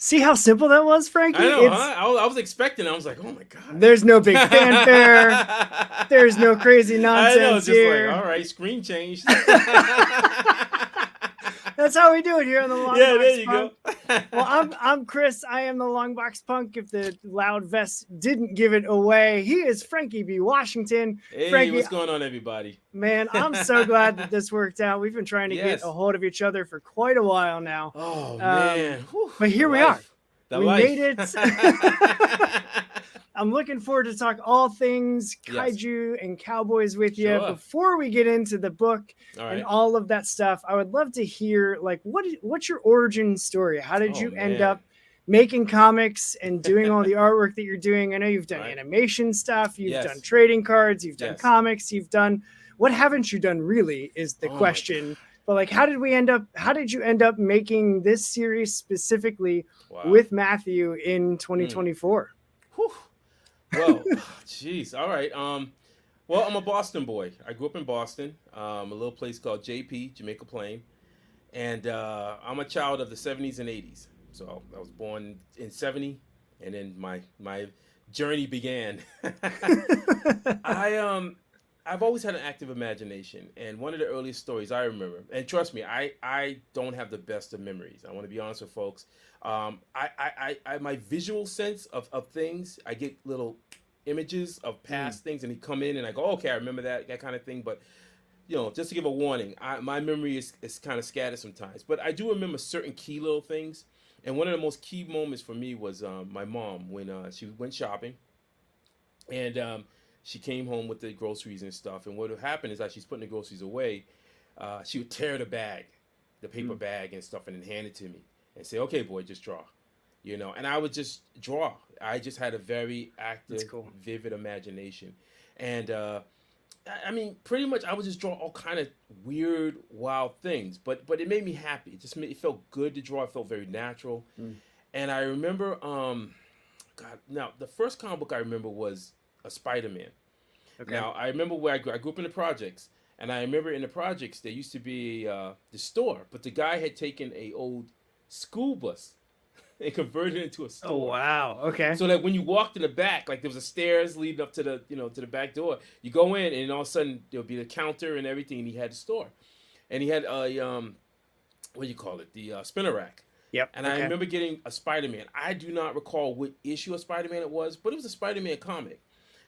See how simple that was, Frankie? I know, huh? I was expecting. I was like, oh my god. There's no big fanfare. There's no crazy I know, nonsense just like, all here. right, screen changed. That's how we do it here on the Long Yeah, there Box you Punk. go. Well, I'm Chris. I am the Long Box Punk. If the loud vest didn't give it away, he is Frankie B. Washington. Hey, Frankie, what's going on, everybody? man, I'm so glad that this worked out. We've been trying to get a Yes. hold of each other for quite a while now, Oh um, man, whew, but the here we are. life, the We made life. it. I'm looking forward to talk all things Yes, kaiju and cowboys with you. sure. Before we get into the book All and right. all of that stuff, I would love to hear like what's your origin story? How did Oh you end man. up making comics and doing all the artwork that you're doing? I know you've All done right. animation stuff, you've done Yes. trading cards, you've done Yes. comics, you've done what haven't you done really is the Oh my God. question. But like how did you end up making this series specifically Wow. with Matthew in Mm. 2024? Whew. Well, jeez. All right. Well, I'm a Boston boy. I grew up in Boston, a little place called JP, Jamaica Plain, and I'm a child of the '70s and '80s. So I was born in '70, and then my journey began. I I've always had an active imagination, and one of the earliest stories I remember, and trust me, I don't have the best of memories. I want to be honest with folks. I my visual sense of things, I get little images of Mm, past things, and they come in, and I go, okay, I remember that kind of thing. But just to give a warning, my memory is kind of scattered sometimes, but I do remember certain key little things. And one of the most key moments for me was my mom when she went shopping, and she came home with the groceries and stuff. And what would happen is that she's putting the groceries away, she would tear the bag, the paper mm. bag and stuff, and then hand it to me and say, "Okay, boy, just draw." And I would just draw. I just had a very That's active, cool. vivid imagination, and I mean, pretty much, I would just draw all kind of weird, wild things. But it made me happy. It felt good to draw. It felt very natural. Mm. And I remember, God, now the first comic book I remember was a Spider-Man. Okay. Now I remember where I grew up in the projects, and I remember in the projects there used to be the store, but the guy had taken a old school bus and converted it into a Oh store. wow. Okay. So that when you walked in the back, like there was a stairs leading up to the to the back door, you go in and all of a sudden there'll be the counter and everything, and he had a store, and he had a what do you call it, the spinner rack. Yep. And I Okay. remember getting a Spider-Man. I do not recall what issue of Spider-Man it was, but it was a Spider-Man comic.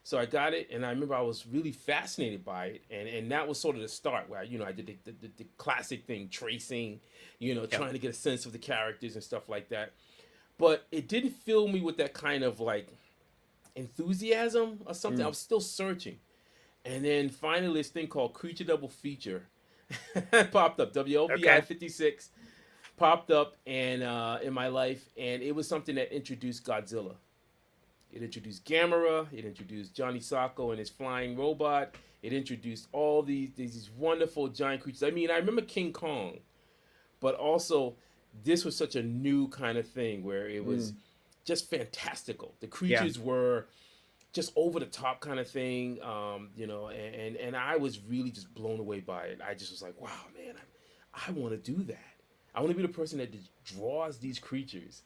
So I got it, and I remember I was really fascinated by it, and that was sort of the start where I did the classic thing, tracing, Yep. trying to get a sense of the characters and stuff like that. But it didn't fill me with that kind of like enthusiasm or something. I Mm. was still searching, and then finally this thing called Creature Double Feature popped up. WLVI Okay. 56 popped up and in my life, and it was something that introduced Godzilla. It introduced Gamera. It introduced Johnny Sacco and his flying robot. It introduced all these wonderful giant creatures. I mean, I remember King Kong, but also this was such a new kind of thing where it was Mm. just fantastical. The Yeah. creatures were just over the top kind of thing, and I was really just blown away by it. I just was like, wow, man, I want to do that. I want to be the person that draws these creatures,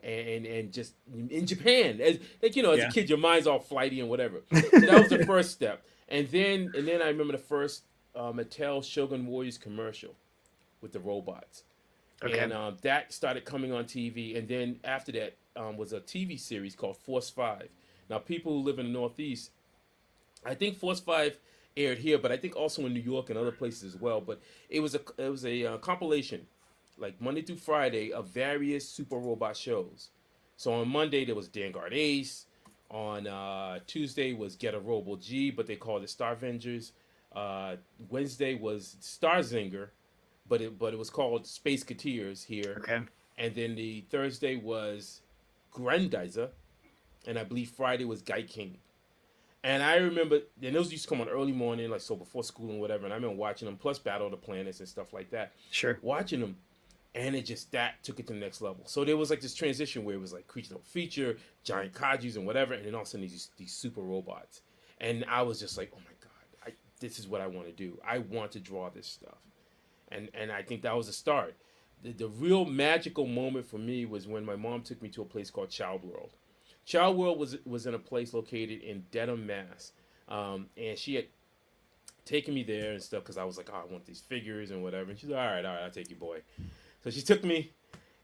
and just in Japan, as a Yeah. kid, your mind's all flighty and whatever. So that was the first step, and then I remember the first Mattel Shogun Warriors commercial with the robots, Okay. and that started coming on TV, and then after that was a TV series called Force Five. Now, people who live in the Northeast, I think Force Five aired here, but I think also in New York and other places as well. But it was a compilation, like Monday through Friday, of various super robot shows. So on Monday there was Vanguard Ace. On Tuesday was Get a Robo G, but they called it Star Avengers. Wednesday was Star Zinger, but it was called Space Cateers here. Okay. And then the Thursday was Grandizer, and I believe Friday was Guy King. And I remember, and those used to come on early morning, like so before school and whatever. And I remember watching them, plus Battle of the Planets and stuff like that. Sure. Watching them, and it just that took it to the next level. So there was like this transition where it was like Creature Don't Feature, giant Kaijus and whatever, and then all of a sudden these super robots, and I was just like, oh my god, this is what I want to do. I want to draw this stuff, and I think that was a start. the real magical moment for me was when my mom took me to a place called Child World. Child World was in a place located in Dedham, Mass. And she had taken me there and stuff because I was like, oh, I want these figures and whatever. And she's like, all right, I'll take you, boy. So she took me,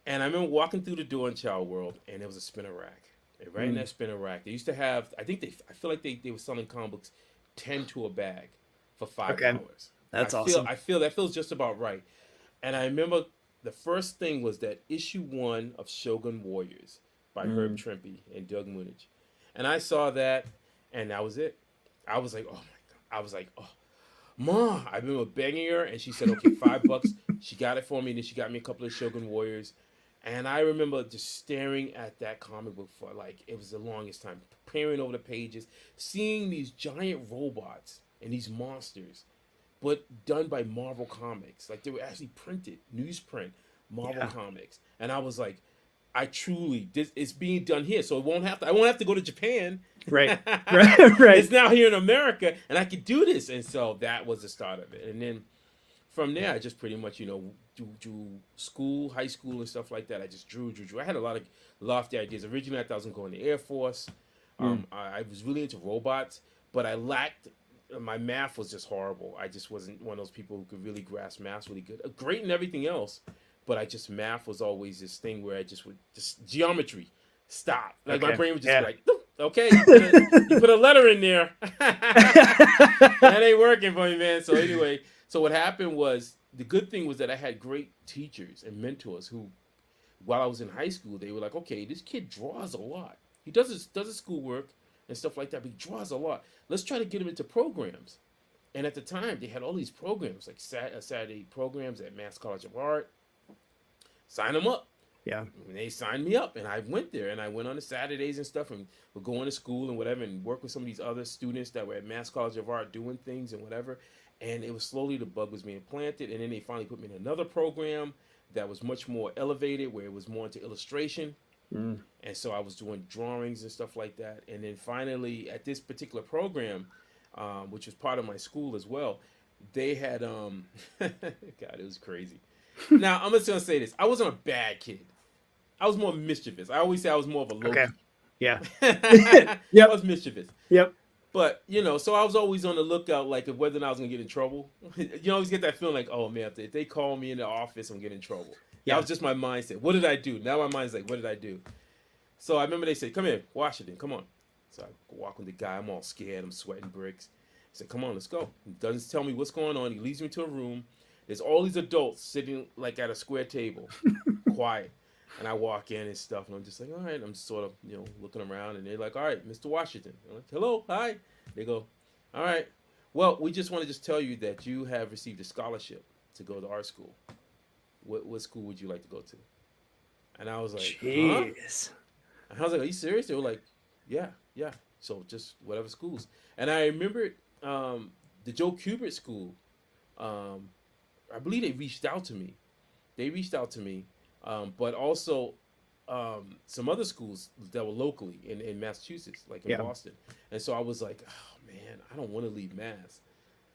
and I remember walking through the door in Child World, and there was a spinner rack. And right in that spinner rack, they used to have, I feel like they were selling comic books 10 to a bag for $5. Okay. That's awesome. I feel that feels just about right. And I remember the first thing was that issue 1 of Shogun Warriors by Herb Trimpe and Doug Moonage. And I saw that, and that was it. I was like, oh my God. I was like, oh, Ma. I remember begging her, and she said, okay, $5. She got it for me, and then she got me a couple of Shogun Warriors. And I remember just staring at that comic book for like, it was the longest time, peering over the pages, seeing these giant robots and these monsters, but done by Marvel Comics. Like they were actually printed, newsprint, Marvel Comics. And I was like, it's being done here, so I won't have to go to Japan. Right. Right. It's now here in America, and I could do this. And so that was the start of it. And then from there, I just pretty much, drew school, high school, and stuff like that. I just drew. I had a lot of lofty ideas. Originally, I thought I was going to go in the Air Force. I was really into robots, but I lacked. My math was just horrible. I just wasn't one of those people who could really grasp math really good. Great in everything else, but math was always this thing where I just would geometry stop. Like my brain would just be like, okay, you put a letter in there. That ain't working for me, man. So anyway, so what happened was, the good thing was that I had great teachers and mentors who, while I was in high school, they were like, okay, this kid draws a lot. He does his schoolwork and stuff like that, but he draws a lot. Let's try to get him into programs. And at the time, they had all these programs, like Saturday programs at Mass College of Art. Sign them up. Yeah. And they signed me up, and I went there, and I went on the Saturdays and stuff, and would go into school and whatever, and work with some of these other students that were at Mass College of Art doing things and whatever. And it was slowly, the bug was being planted, and then they finally put me in another program that was much more elevated, where it was more into illustration. And so I was doing drawings and stuff like that. And then finally, at this particular program, which was part of my school as well, they had God, it was crazy. Now, I'm just going to say this. I wasn't a bad kid. I was more mischievous. I always say I was more of a low Okay. key. Yeah. I was mischievous. Yep. But, so I was always on the lookout, like, of whether or not I was going to get in trouble. You always get that feeling like, oh, man, if they call me in the office, I'm getting in trouble. Yeah. That was just my mindset. What did I do? Now my mind's like, what did I do? So I remember they said, come here, Washington, come on. So I walk with the guy. I'm all scared. I'm sweating bricks. He said, come on, let's go. He doesn't tell me what's going on. He leads me to a room. There's all these adults sitting, like, at a square table, quiet. And I walk in and stuff, and I'm just like, all right. I'm just sort of, looking around, and they're like, all right, Mr. Washington. I'm like, hello, hi. They go, all right. Well, we just want to just tell you that you have received a scholarship to go to art school. What school would you like to go to? And I was like, jeez. Huh? And I was like, are you serious? They were like, yeah. So just whatever schools. And I remember the Joe Kubert School. I believe they reached out to me. But also some other schools that were locally in Massachusetts, like in Boston. And so I was like, oh, man, I don't want to leave Mass.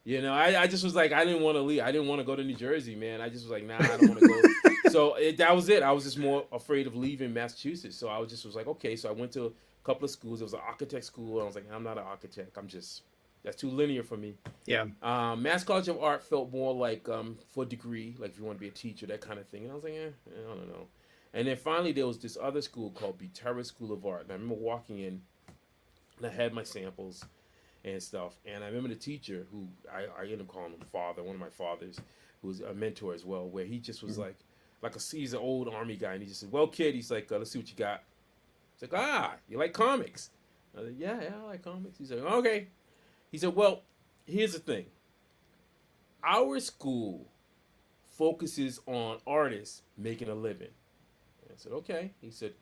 I just was like, I didn't want to leave. I didn't want to go to New Jersey, man. I just was like, nah, I don't want to go. So that was it. I was just more afraid of leaving Massachusetts. So I was like, okay. So I went to a couple of schools. It was an architect school. And I was like, I'm not an architect. That's too linear for me. Yeah. Mass College of Art felt more like for a degree, like if you want to be a teacher, that kind of thing. And I was like, I don't know. And then finally there was this other school called Butera School of Art. And I remember walking in, and I had my samples and stuff. And I remember the teacher, who I ended up calling him father, one of my fathers, who was a mentor as well, where he just was he's an old Army guy. And he just said, well, kid, he's like, let's see what you got. He's like, you like comics? I was like, yeah, I like comics. He's like, okay. He said, well, here's the thing. Our school focuses on artists making a living. I said, okay. He said,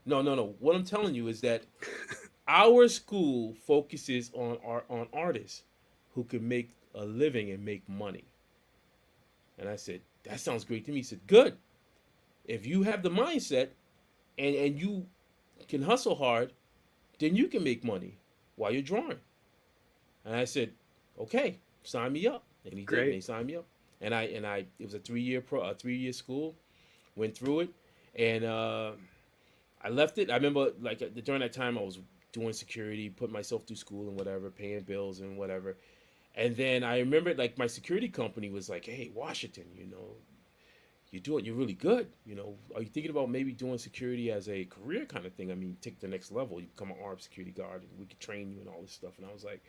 no. What I'm telling you is that our school focuses on artists who can make a living and make money. And I said, that sounds great to me. He said, good. If you have the mindset and you can hustle hard, then you can make money while you're drawing. And I said, okay, sign me up. And he did. And he signed me up. And it was a 3-year school. went through it, and I left it. I remember like during that time I was doing security, putting myself through school and whatever, paying bills and whatever. And then I remember like my security company was like, "Hey, Washington, you're really good. Are you thinking about maybe doing security as a career kind of thing? I mean, take the next level. You become an armed security guard, and we could train you and all this stuff." And I was like,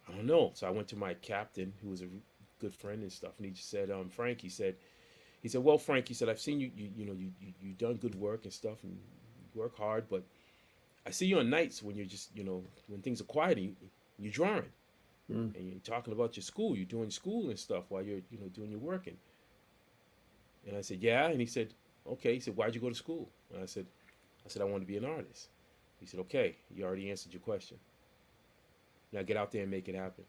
"I don't know." So I went to my captain, who was a good friend and stuff, and he just said, "Frank," he said, "Well, Frank," he said, "I've seen you done good work and stuff, and you work hard, but I see you on nights when you're just when things are quiet, and you're drawing, and you're talking about your school. You're doing school and stuff while you're doing your work." And I said, "Yeah." And he said, "Okay." He said, "Why'd you go to school?" And I said, "I want to be an artist." He said, "Okay, you already answered your question. Now get out there and make it happen."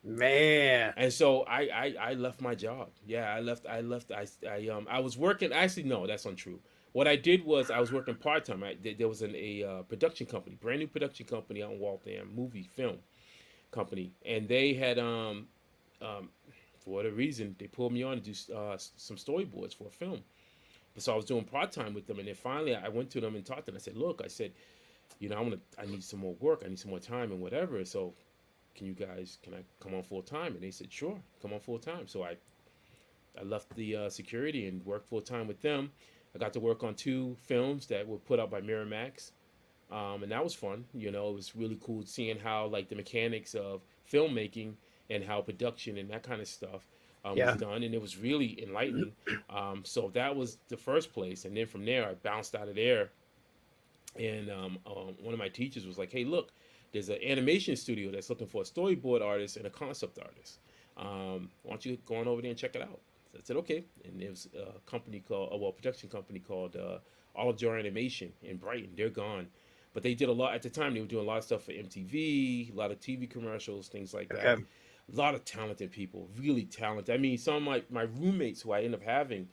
Man. And so I left my job. Yeah, I was working. Actually, no, that's untrue. What I did was I was working part time. There was a production company, brand new production company out in Waltham, movie film company, and they had for whatever reason they pulled me on to do some storyboards for a film. So I was doing part time with them, and then finally I went to them and talked to them. I said, "Look," I said, I need some more work. I need some more time and whatever. So can I come on full time?" And they said, "Sure, come on full time." So I left the security and worked full time with them. I got to work on 2 films that were put out by Miramax, and that was fun. It was really cool seeing how like the mechanics of filmmaking and how production and that kind of stuff was done, and it was really enlightening. So that was the first place, and then from there I bounced out of there, and one of my teachers was like, "Hey, look, there's an animation studio that's looking for a storyboard artist and a concept artist. Why don't you go on over there and check it out?" So I said, "Okay." And there was a production company called Olive Jar Animation in Brighton. They're gone. But they did a lot, at the time, they were doing a lot of stuff for MTV, a lot of TV commercials, things like that. Okay. A lot of talented people, really talented. I mean, some of my roommates who I ended up having,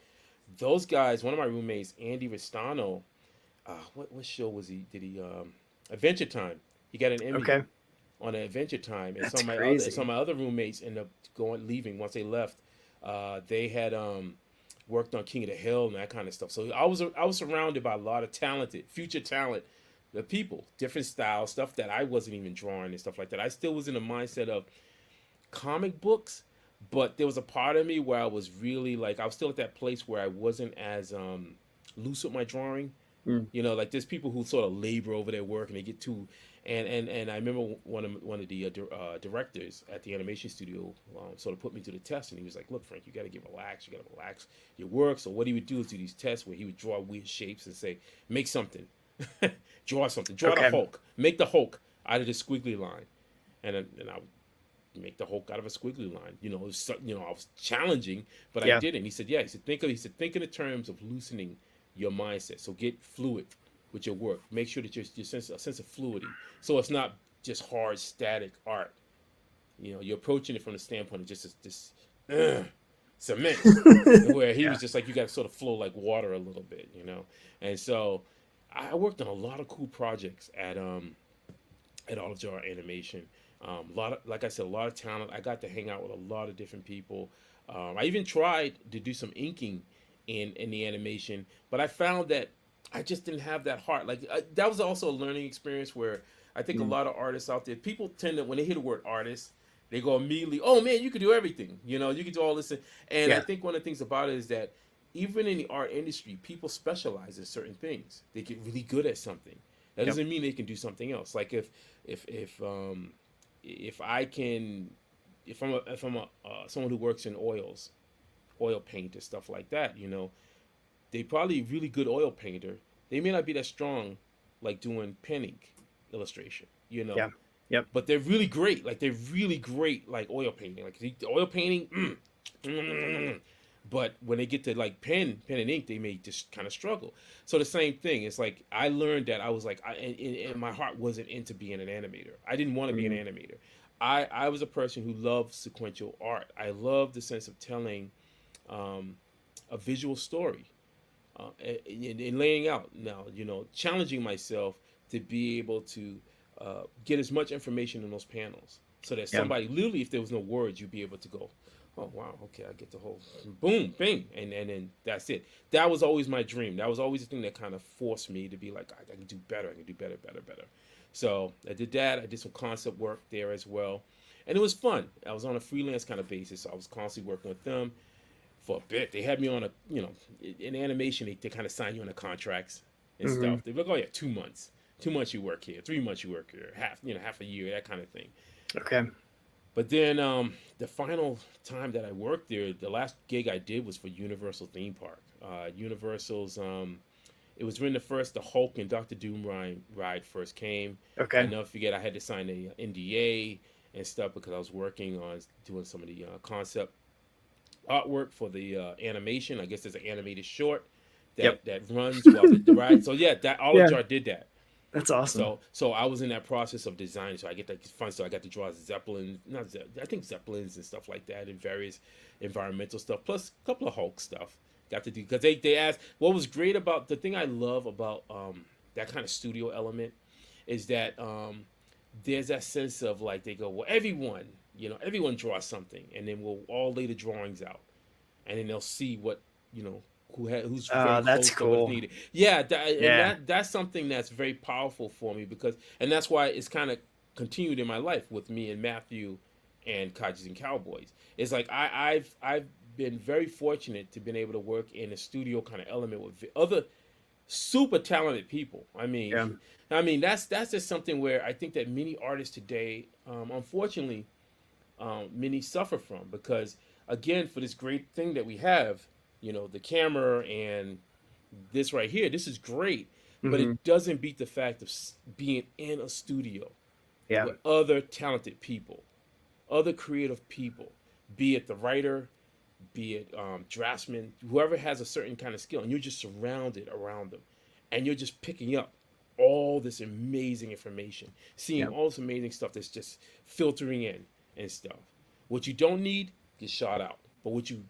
those guys, one of my roommates, Andy Ristano, what show was he? Did he, Adventure Time. He got an Emmy on Adventure Time, and That's some crazy. of my other roommates ended up leaving once they left. They had worked on King of the Hill and that kind of stuff. So I was surrounded by a lot of talented, future talent, the people, different styles, stuff that I wasn't even drawing and stuff like that. I still was in the mindset of comic books, but there was a part of me where I was really like I was still at that place where I wasn't as loose with my drawing. Like there's people who sort of labor over their work and they get too. And I remember one of the directors at the animation studio sort of put me to the test, and he was like, "Look, Frank, you got to relax. You got to relax your work." So what he would do is do these tests where he would draw weird shapes and say, "Make something, draw something, draw the Hulk, make the Hulk out of the squiggly line," and I would make the Hulk out of a squiggly line. It was, I was challenging, but I didn't. He said, "Yeah." He said, "Think in the terms of loosening your mindset. So get fluid with your work. Make sure that your sense of fluidity. So it's not just hard, static art. You're approaching it from the standpoint of just this cement, where he was just like, you got to sort of flow like water a little bit, And so I worked on a lot of cool projects at Olive Jar Animation. Like I said, a lot of talent. I got to hang out with a lot of different people. I even tried to do some inking in the animation, but I found that I just didn't have that heart. Like that was also a learning experience where I think a lot of artists out there, people tend to, when they hear the word artist, they go immediately, "Oh man, you could do everything. You could do all this." And I think one of the things about it is that even in the art industry, people specialize in certain things. They get really good at something. That doesn't mean they can do something else. Like if I'm someone who works in oil paint and stuff like that, they probably really good oil painter. They may not be that strong like doing pen ink illustration, but they're really great. Like they're really great like oil painting. Like the oil painting, but when they get to like pen and ink, they may just kind of struggle. So the same thing. It's like I learned that I was like, and my heart wasn't into being an animator. I didn't want to be an animator. I was a person who loved sequential art. I loved the sense of telling a visual story. In laying out now, challenging myself to be able to get as much information in those panels so that somebody, literally, if there was no words, you'd be able to go, Oh wow, okay, I get the whole boom, bing, and then that's it. That was always my dream. That was always the thing that kind of forced me to be like, I can do better. I can do better, better, better. So I did that. I did some concept work there as well, and it was fun. I was on a freelance kind of basis. So I was constantly working with them for a bit. They had me on a, in animation, they kind of sign you on the contracts and Hmm. stuff. They were like, oh yeah, 2 months. 2 months you work here, 3 months you work here, half a year, that kind of thing. Okay. But then the final time that I worked there, the last gig I did was for Universal theme park. Universal's, it was when the Hulk and Doctor Doom ride first came. I Okay. never forget I had to sign a NDA and stuff because I was working on doing some of the concept artwork for the animation. I guess there's an animated short Yep. that runs while the ride. So yeah, that Yeah. Oliver did that. That's awesome. So I was in that process of design. So I get that fun. So I got to draw Zeppelin, not Ze- I think Zeppelins and stuff like that, and various environmental stuff, plus a couple of Hulk stuff. Got to do because they asked what was great about the thing I love about that kind of studio element is that there's that sense of like they go, well, everyone draws something, and then we'll all lay the drawings out, and then they'll see what who's very That's close to what's cool. needed. Yeah, Yeah. that's something that's very powerful for me because, and that's why it's kind of continued in my life with me and Matthew and Kaijus and Cowboys. It's like I've been very fortunate to been able to work in a studio kind of element with other super talented people. Yeah. I mean that's just something where I think that many artists today, unfortunately, many suffer from because again for this great thing that we have, the camera and this right here, this is great, but Hmm. it doesn't beat the fact of being in a studio Yeah. with other talented people, other creative people, be it the writer, be it draftsman, whoever has a certain kind of skill, and you're just surrounded around them, and you're just picking up all this amazing information, seeing Yeah. all this amazing stuff that's just filtering in and stuff. What you don't need gets shot out, but what you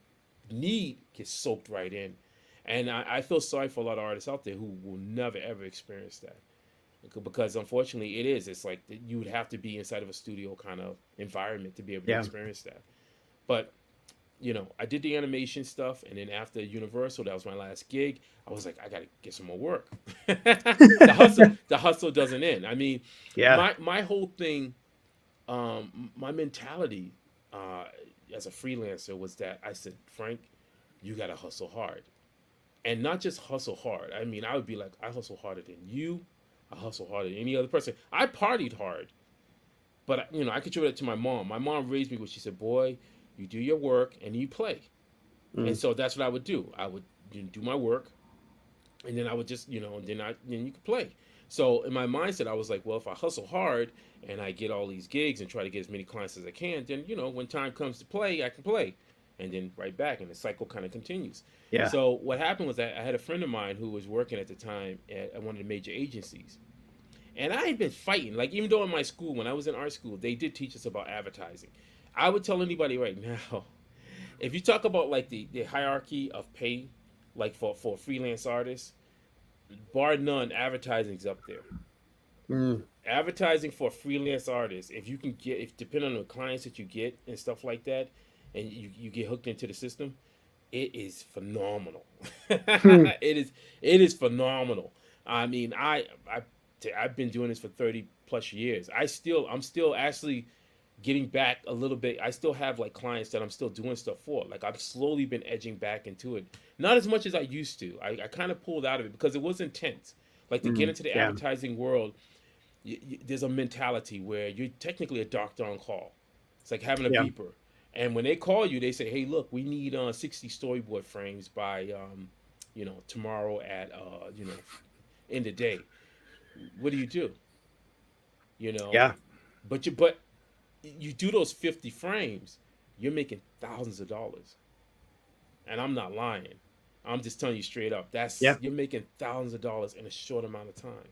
need gets soaked right in. And I feel sorry for a lot of artists out there who will never ever experience that because unfortunately it is. It's like you would have to be inside of a studio kind of environment to be able to Yeah. experience that. But I did the animation stuff, and then after Universal, that was my last gig. I was like, I gotta get some more work. The hustle doesn't end. I mean, Yeah. my whole thing, my mentality as a freelancer was that I said, Frank, you gotta hustle hard, and not just hustle hard. I mean, I would be like, I hustle harder than you. I hustle harder than any other person. I partied hard, but I contribute it to my mom. My mom raised me where she said, boy, you do your work and you play. And Mm. so that's what I would do. I would do my work, and then I would just, then you could play. So in my mindset, I was like, well, if I hustle hard and I get all these gigs and try to get as many clients as I can, then when time comes to play, I can play, and then right back, and the cycle kind of continues. Yeah. So what happened was that I had a friend of mine who was working at the time at one of the major agencies, and I had been fighting. Like even though in my school, when I was in art school, they did teach us about advertising. I would tell anybody right now, if you talk about like the hierarchy of pay, like for freelance artists, bar none, advertising's up there. Mm. Advertising for freelance artists, if you can get, if depending on the clients that you get and stuff like that, and you get hooked into the system, it is phenomenal. Hmm. It is phenomenal. I mean, I've been doing this for 30 plus years. I'm still actually getting back a little bit. I still have like clients that I'm still doing stuff for. Like I've slowly been edging back into it. Not as much as I used to. I kind of pulled out of it because it was intense. Like to get Mm. into the Yeah. advertising world, there's a mentality where you're technically a doctor on call. It's like having a Yeah. beeper. And when they call you, they say, "Hey, look, we need 60 storyboard frames by tomorrow at end of day." What do you do? You know, Yeah. but you do those 50 frames, you're making thousands of dollars. And I'm not lying. I'm just telling you straight up. That's Yeah. You're making thousands of dollars in a short amount of time.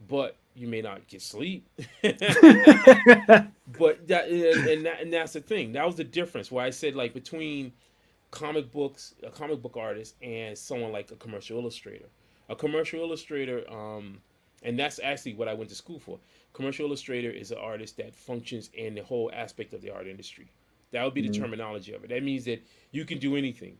But you may not get sleep. But and that's the thing. That was the difference where I said like between a comic book artist and someone like a commercial illustrator. A commercial illustrator, and that's actually what I went to school for. Commercial illustrator is an artist that functions in the whole aspect of the art industry. That would be the Mm. terminology of it. That means that you can do anything.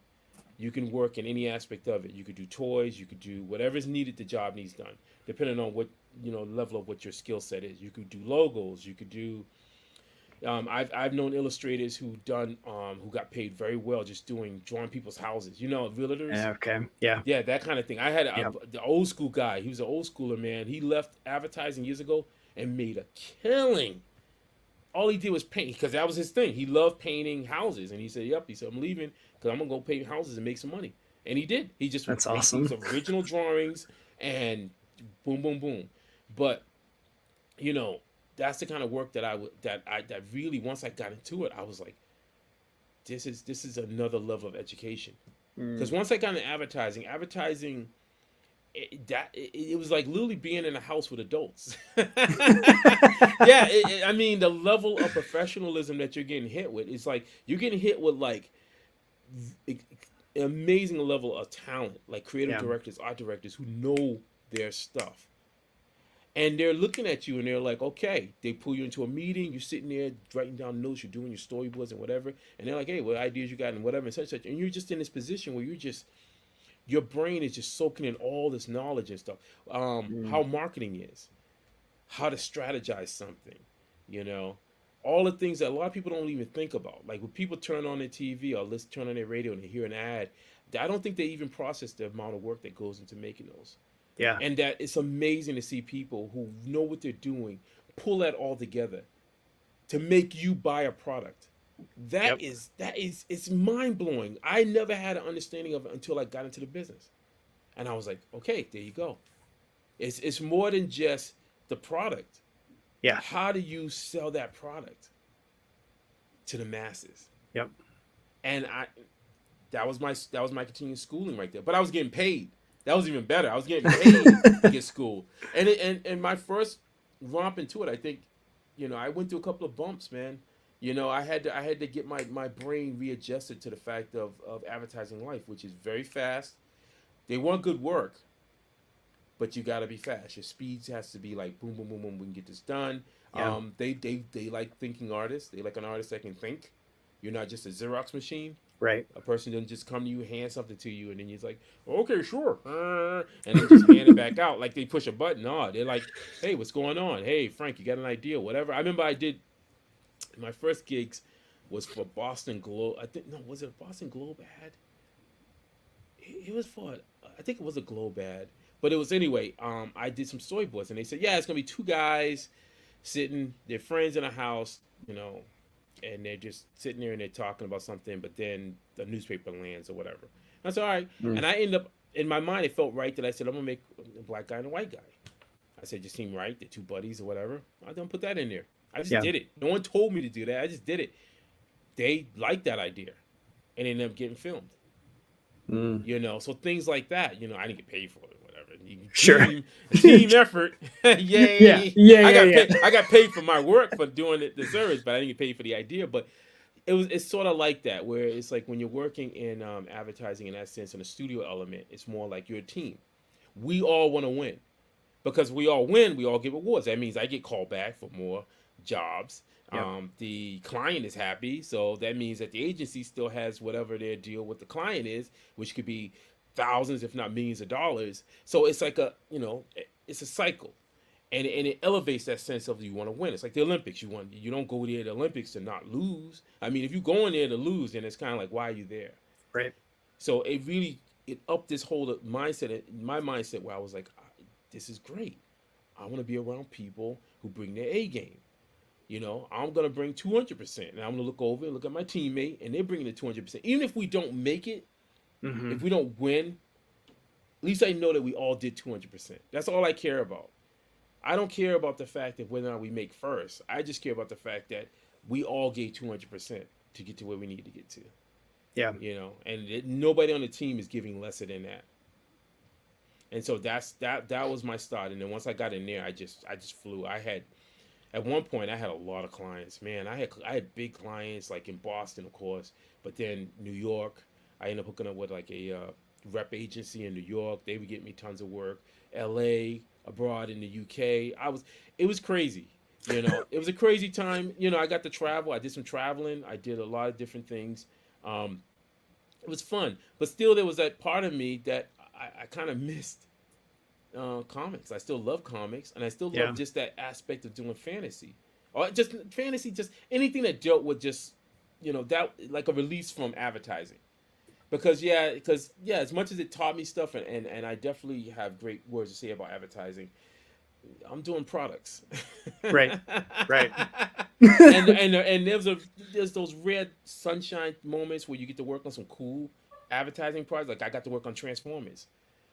You can work in any aspect of it. You could do toys. You could do whatever's needed. The job needs done, depending on what level of what your skill set is. You could do logos. You could do. I've known illustrators who got paid very well just drawing people's houses. Realtors. Okay. Yeah. Yeah, that kind of thing. I had Yep. the old school guy. He was an old schooler, man. He left advertising years ago and made a killing. All he did was paint because that was his thing. He loved painting houses, and he said, "Yep." He said, "I'm leaving because I'm gonna go paint houses and make some money." And he did. He just would That's make awesome. these original drawings and boom, boom, boom. But that's the kind of work that really once I got into it, I was like, this is another level of education. Because once I got into advertising, it was like literally being in a house with adults. Yeah, I mean, the level of professionalism that you're getting hit with is like you're getting hit with like amazing level of talent, like creative directors, art directors who know their stuff. And they're looking at you and they're like, okay, they pull you into a meeting, you're sitting there writing down notes, you're doing your storyboards and whatever. And they're like, hey, what ideas you got and whatever and such. And you're just in this position where your brain is just soaking in all this knowledge and stuff. How marketing is, how to strategize something, all the things that a lot of people don't even think about. Like when people turn on their TV or turn on their radio and they hear an ad, I don't think they even process the amount of work that goes into making those. Yeah. And that it's amazing to see people who know what they're doing pull that all together to make you buy a product. It's mind blowing. I never had an understanding of it until I got into the business. And I was like, okay, there you go. It's more than just the product. Yeah. How do you sell that product to the masses? Yep. And that was my continued schooling right there. But I was getting paid. That was even better. I was getting paid to get school. And my first romp into it, I think, I went through a couple of bumps, man. I had to get my brain readjusted to the fact of advertising life, which is very fast. They want good work, but you got to be fast. Your speed has to be like boom, boom, boom, boom. We can get this done. Yeah. They like thinking artists. They like an artist that can think. You're not just a Xerox machine. Right. A person doesn't just come to you, hand something to you, and then you're like, okay, sure, and then just hand it back out like they push a button. No, they're like, hey, what's going on? Hey, Frank, you got an idea? Whatever. I remember I did my first gigs was for Boston Globe. Was it Boston Globe ad? It was for, I think it was a Globe ad, but it was anyway. I did some storyboards, and they said, yeah, it's gonna be two guys sitting, they're friends in a house, and they're just sitting there and they're talking about something, but then the newspaper lands or whatever. That's all right. And I end up, in my mind, it felt right that I said, I'm going to make a black guy and a white guy. I said, just seemed right. They're two buddies or whatever. I don't put that in there. I just did it. No one told me to do that. I just did it. They liked that idea and ended up getting filmed. So things like that, I didn't get paid for it. Sure. Team effort. Yay. I got paid for my work for doing the service, but I didn't get paid for the idea. But it's sort of like that, where it's like when you're working in advertising in that sense, in a studio element, it's more like you're a team. We all want to win. Because we all win, we all get rewards. That means I get called back for more jobs. Yep. The client is happy, so that means that the agency still has whatever their deal with the client is, which could be thousands, if not millions of dollars. So it's like it's a cycle, and it elevates that sense of you want to win. It's like the Olympics. You don't go there to the Olympics to not lose. I mean, if you go in there to lose, then it's kind of like, why are you there? Right. So it upped this whole mindset, my mindset, where I was like, this is great. I want to be around people who bring their A game. I'm going to bring 200%, and I'm going to look over and look at my teammate, and they're bringing the 200%. Even if we don't make it, if we don't win, at least I know that we all did 200%. That's all I care about. I don't care about the fact that whether or not we make first. I just care about the fact that we all gave 200% to get to where we need to get to. Yeah. And nobody on the team is giving lesser than that. And so that was my start. And then once I got in there, I just flew. At one point I had a lot of clients. Man, I had big clients like in Boston, of course, but then New York. I ended up hooking up with like a rep agency in New York. They would get me tons of work. LA, abroad in the UK. It was crazy. It was a crazy time. I got to travel. I did some traveling. I did a lot of different things. Um, it was fun, but still, there was that part of me that I kind of missed comics. I still love comics, and I still love Yeah. just that aspect of doing fantasy, or just fantasy, just anything that dealt with just that like a release from advertising. Because as much as it taught me stuff, and I definitely have great words to say about advertising, I'm doing products. Right. Right. and there's those rare sunshine moments where you get to work on some cool advertising projects. Like I got to work on Transformers.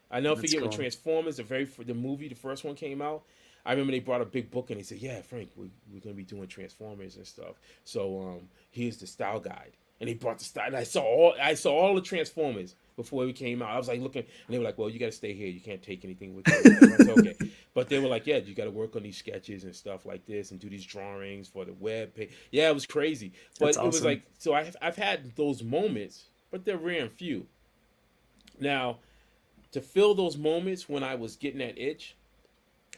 I never That's forget when cool. Transformers, the movie, the first one came out. I remember they brought a big book and they said, "Yeah, Frank, we're gonna be doing Transformers and stuff. So here's the style guide." And they brought the style. And I saw all the Transformers before it came out. I was like looking, and they were like, "Well, you got to stay here. You can't take anything with you." I said, "Okay," but they were like, "Yeah, you got to work on these sketches and stuff like this, and do these drawings for the web page." Yeah, it was crazy, but That's it was awesome. like so. I've had those moments, but they're rare and few. Now, to fill those moments when I was getting that itch,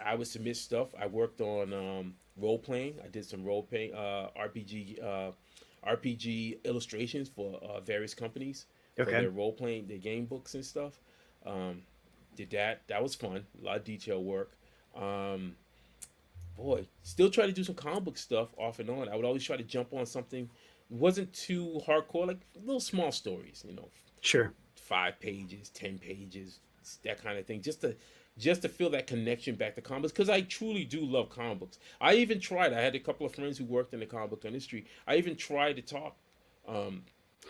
I would submit stuff. I worked on role playing. I did some role playing RPG illustrations for various companies for Okay. their role playing, their game books and stuff. Um, did that. That was fun. A lot of detail work. Um, Boy, still try to do some comic book stuff off and on. I would always try to jump on something. It wasn't too hardcore, like little small stories. Sure. 5 pages, 10 pages, that kind of thing, just to feel that connection back to comics because I truly do love comic books. I even tried. I had a couple of friends who worked in the comic book industry. I even tried to talk um,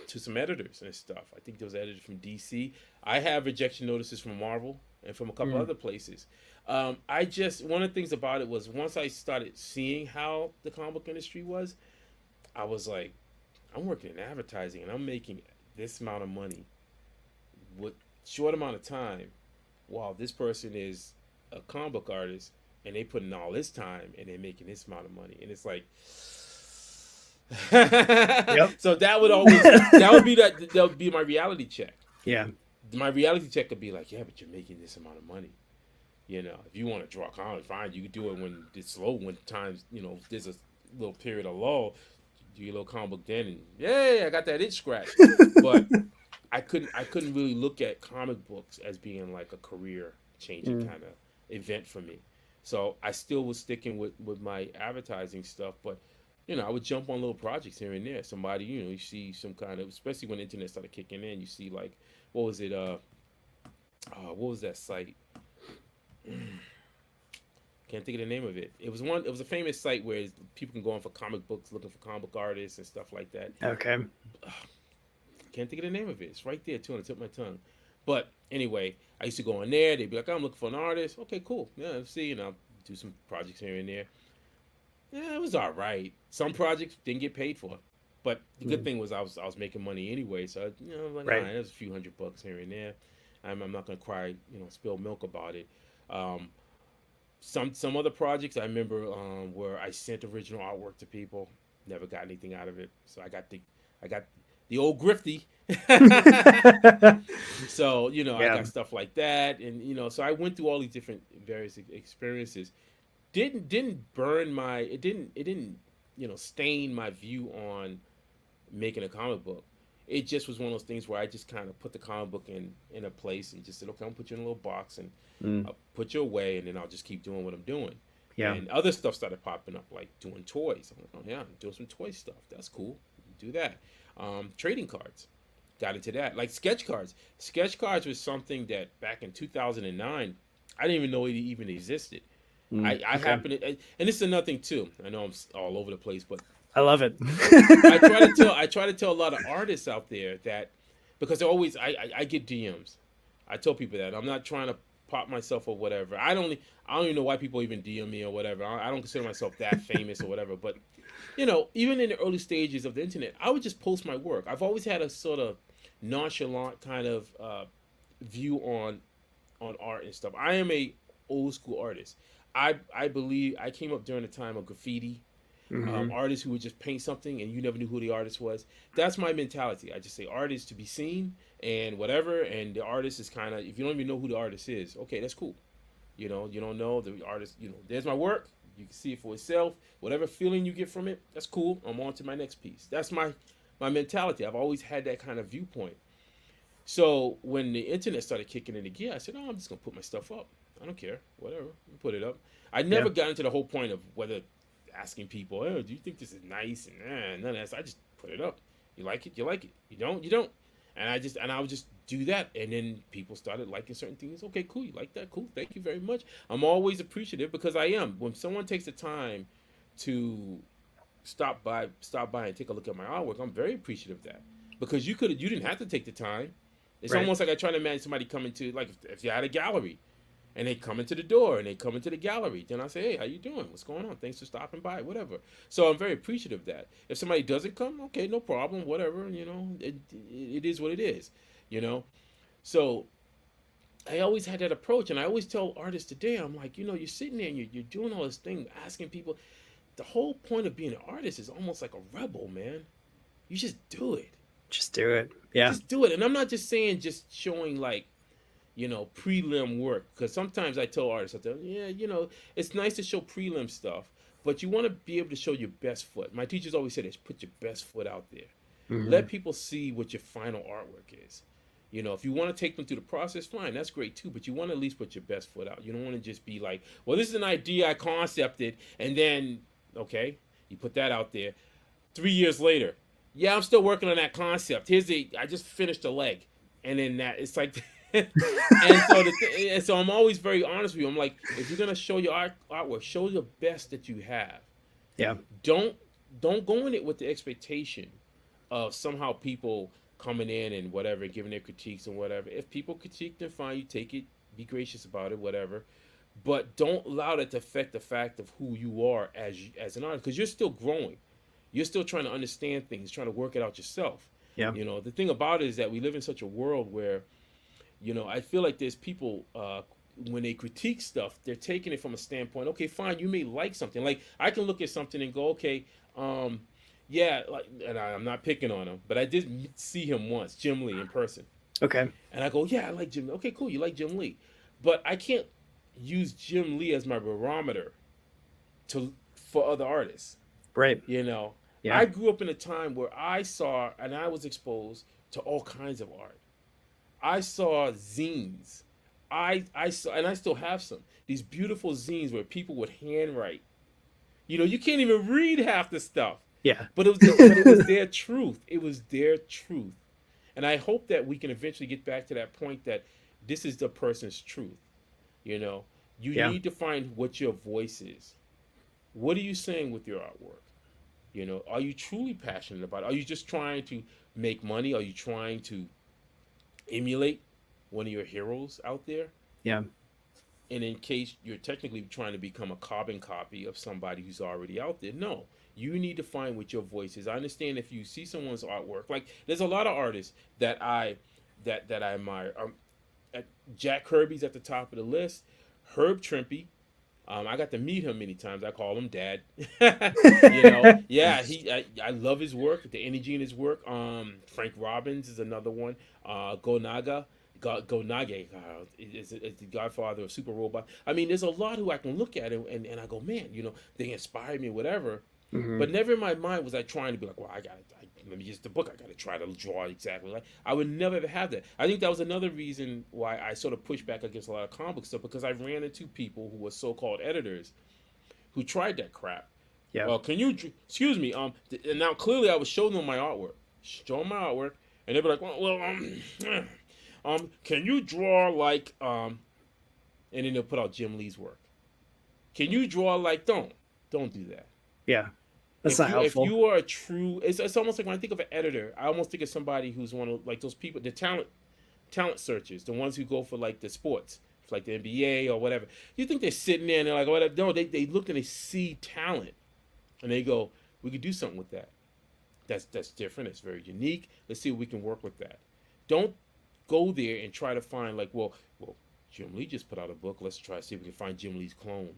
to some editors and stuff. I think there was editors from DC. I have rejection notices from Marvel and from a couple Mm. other places. I just one of the things about it was once I started seeing how the comic book industry was, I was like, I'm working in advertising and I'm making this amount of money with short amount of time, while this person is a comic book artist and they put in all this time and they're making this amount of money, and it's like, Yep. so that would be my reality check. Yeah. My reality check could be like, yeah, but you're making this amount of money. If you want to draw comics, fine, you can do it when it's slow. When times, there's a little period of lull, do your little comic book then, and yeah, I got that itch scratch. But I couldn't really look at comic books as being like a career changing Mm. kind of event for me. So I still was sticking with my advertising stuff, but I would jump on little projects here and there. Somebody, you see some kind of, especially when the internet started kicking in, you see like, what was it? What was that site? Can't think of the name of it. It was one. It was a famous site where people can go on for comic books, looking for comic book artists and stuff like that. Okay. Can't think of the name of it. It's right there too on the tip of my tongue. But anyway, I used to go in there. They'd be like, "I'm looking for an artist." Okay, cool. Yeah, let's see. I'll do some projects here and there. Yeah, it was all right. Some projects didn't get paid for, but the good Mm. thing was I was making money anyway. So I'm like, all Right. right, there's a few $100 here and there. I'm not gonna cry, spill milk about it. Um, some other projects I remember where I sent original artwork to people, never got anything out of it. So I got the old grifty. So I Yeah. got stuff like that, and so I went through all these different various experiences. Didn't burn my it didn't stain my view on making a comic book. It just was one of those things where I just kind of put the comic book in a place and just said, okay, I'll put you in a little box and Mm. I'll put you away, and then I'll just keep doing what I'm doing. Yeah. And other stuff started popping up, like doing toys. I'm like, oh yeah, I'm doing some toy stuff. That's cool. Do that. Trading cards. Got into that. Like sketch cards. Sketch cards was something that back in 2009, I didn't even know it even existed. Mm. I Okay. happened to, and this is another thing too. I know I'm all over the place, but I love it. I try to tell a lot of artists out there that because they're always I get DMs. I tell people that I'm not trying to pop myself or whatever. I don't even know why people even DM me or whatever. I don't consider myself that famous or whatever. But even in the early stages of the internet, I would just post my work. I've always had a sort of nonchalant kind of view on art and stuff. I am a old school artist. I believe I came up during the time of graffiti, Hmm. artists who would just paint something and you never knew who the artist was. That's my mentality. I just say artists to be seen and whatever, and the artist is kind of, if you don't even know who the artist is, okay, that's cool. You don't know the artist. There's my work. You can see it for itself. Whatever feeling you get from it, that's cool. I'm on to my next piece. That's my mentality. I've always had that kind of viewpoint. So when the internet started kicking into gear, I said, "Oh, I'm just gonna put my stuff up. I don't care. Whatever, put it up." I never got into the whole point of whether asking people, "Oh, do you think this is nice?" And none of that. I just put it up. You like it, you like it. You don't, you don't. And I would just do that, and then people started liking certain things. Okay, cool. You like that? Cool. Thank you very much. I'm always appreciative because I am. When someone takes the time to stop by and take a look at my artwork, I'm very appreciative of that because you didn't have to take the time. It's almost like I try to imagine somebody coming to, like, if you had a gallery and they come into the door and they come into the gallery, then I say, "Hey, how you doing? What's going on? Thanks for stopping by," whatever. So I'm very appreciative of that. If somebody doesn't come, okay, no problem, whatever, it is what it is, you know? So I always had that approach, and I always tell artists today, I'm like, you're sitting there and you're doing all this thing, asking people. The whole point of being an artist is almost like a rebel, man. You just do it. Just do it. Yeah. Just do it. And I'm not just saying just showing like, prelim work. Because sometimes I tell artists, it's nice to show prelim stuff, but you want to be able to show your best foot. My teachers always said, put your best foot out there. Mm-hmm. Let people see what your final artwork is. If you want to take them through the process, fine, that's great too. But you want to at least put your best foot out. You don't want to just be like, well, this is an idea I concepted, and then, okay, you put that out there. 3 years later, yeah, I'm still working on that concept. I just finished a leg, and then it's like, and so I'm always very honest with you. I'm like, if you're gonna show your artwork, show the best that you have. Yeah. Don't go in it with the expectation of somehow people coming in and whatever, giving their critiques and whatever. If people critique, then fine, you take it, be gracious about it, whatever. But don't allow that to affect the fact of who you are as an artist, because you're still growing. You're still trying to understand things, trying to work it out yourself. Yeah. The thing about it is that we live in such a world where, I feel like there's people, when they critique stuff, they're taking it from a standpoint, okay, fine, you may like something. Like, I can look at something and go, okay, yeah, like, and I'm not picking on him, but I did see him once, Jim Lee, in person. Okay. And I go, yeah, I like Jim Lee. Okay, cool, you like Jim Lee. But I can't use Jim Lee as my barometer for other artists. Right. Yeah. I grew up in a time where I saw and I was exposed to all kinds of art. I saw zines. I saw, and I still have some, these beautiful zines where people would handwrite. You can't even read half the stuff. Yeah. But it was their truth. It was their truth. And I hope that we can eventually get back to that point that this is the person's truth. You need to find what your voice is. What are you saying with your artwork? Are you truly passionate about it? Are you just trying to make money? Are you trying to emulate one of your heroes out there? Yeah. And in case you're technically trying to become a carbon copy of somebody who's already out there, no. You need to find what your voice is. I understand if you see someone's artwork, like there's a lot of artists that I admire. Jack Kirby's at the top of the list. Herb Trimpe. I got to meet him many times. I call him Dad. Yeah, I love his work, the energy in his work. Frank Robbins is another one. Go Nage is the godfather of Super Robot. I mean, there's a lot who I can look at and I go, man, they inspire me, whatever. Mm-hmm. But never in my mind was I trying to be like, well, let me use the book. I got to try to draw exactly like. I would never ever have that. I think that was another reason why I sort of pushed back against a lot of comic book stuff, because I ran into people who were so-called editors who tried that crap. Yeah. Well, excuse me. And now clearly I was showing them my artwork, and they'd be like, can you draw like, and then they'll put out Jim Lee's work. Can you draw like, don't do that. Yeah. That's not helpful. If you are a true, it's almost like when I think of an editor, I almost think of somebody who's one of like those people, the talent searchers, the ones who go for like the sports, like the NBA or whatever. You think they're sitting there and they're like, whatever? No, they look and they see talent, and they go, we could do something with that. That's different. It's very unique. Let's see if we can work with that. Don't go there and try to find like, well, Jim Lee just put out a book. Let's try to see if we can find Jim Lee's clone.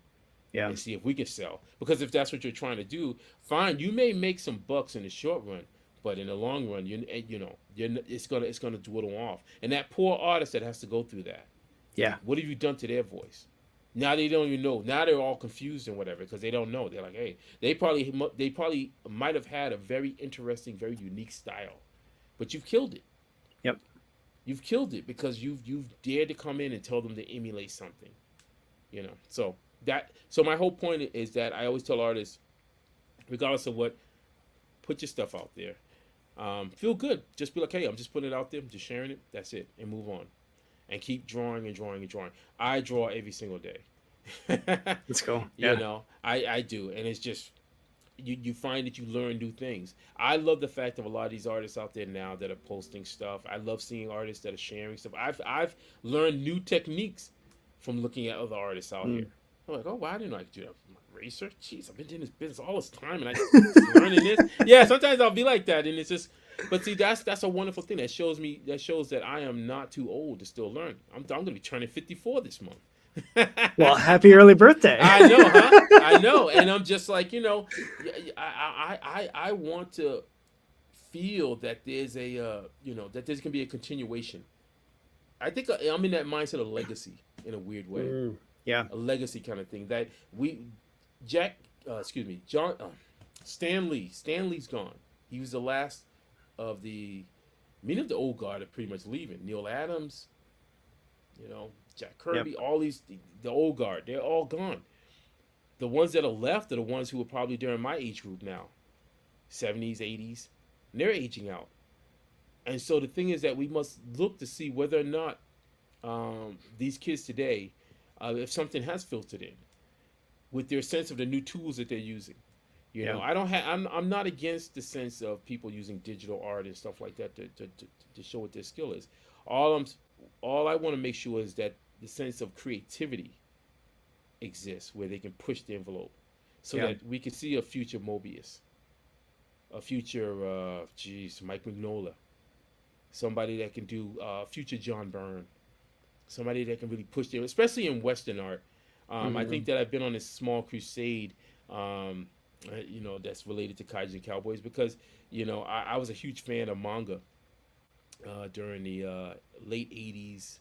Yeah. And see if we can sell. Because if that's what you're trying to do, fine. You may make some bucks in the short run, but in the long run, it's gonna dwindle off. And that poor artist that has to go through that. Yeah. What have you done to their voice? Now they don't even know. Now they're all confused and whatever because they don't know. They're like, hey, they probably might have had a very interesting, very unique style, but you've killed it. Yep. You've killed it because you've dared to come in and tell them to emulate something. So my whole point is that I always tell artists, regardless of what, put your stuff out there. Feel good. Just be like, hey, I'm just putting it out there. I'm just sharing it. That's it, and move on. And keep drawing and drawing and drawing. I draw every single day. Let's go. Yeah. I do, and it's just you find that you learn new things. I love the fact of a lot of these artists out there now that are posting stuff. I love seeing artists that are sharing stuff. I've learned new techniques from looking at other artists out here. I'm like, oh wow, I didn't know I could do that. Research, jeez, I've been doing this business all this time, and I just learning this. Yeah, sometimes I'll be like that, and it's just. But see, that's a wonderful thing. That shows that I am not too old to still learn. I'm going to be turning 54 this month. Well, happy early birthday. I know, huh? I know, and I'm just like, I want to feel that there's that there's gonna be a continuation. I think I'm in that mindset of legacy in a weird way. Yeah, a legacy kind of thing that John Stan Lee. Stan Lee's gone. He was the last of the old guard are pretty much leaving. Neil Adams, Jack Kirby, all these the old guard, they're all gone. The ones that are left are the ones who are probably during my age group now, 70s, 80s, and they're aging out. And so the thing is that we must look to see whether or not these kids today, if something has filtered in, with their sense of the new tools that they're using. I'm not against the sense of people using digital art and stuff like that to show what their skill is. All I want to make sure is that the sense of creativity exists where they can push the envelope, so that we can see a future Mobius, a future Mike Mignola, somebody that can do future John Byrne, somebody that can really push them, especially in Western art. I think that I've been on this small crusade. That's related to Kaijus Cowboys because, I was a huge fan of manga during the late 80s.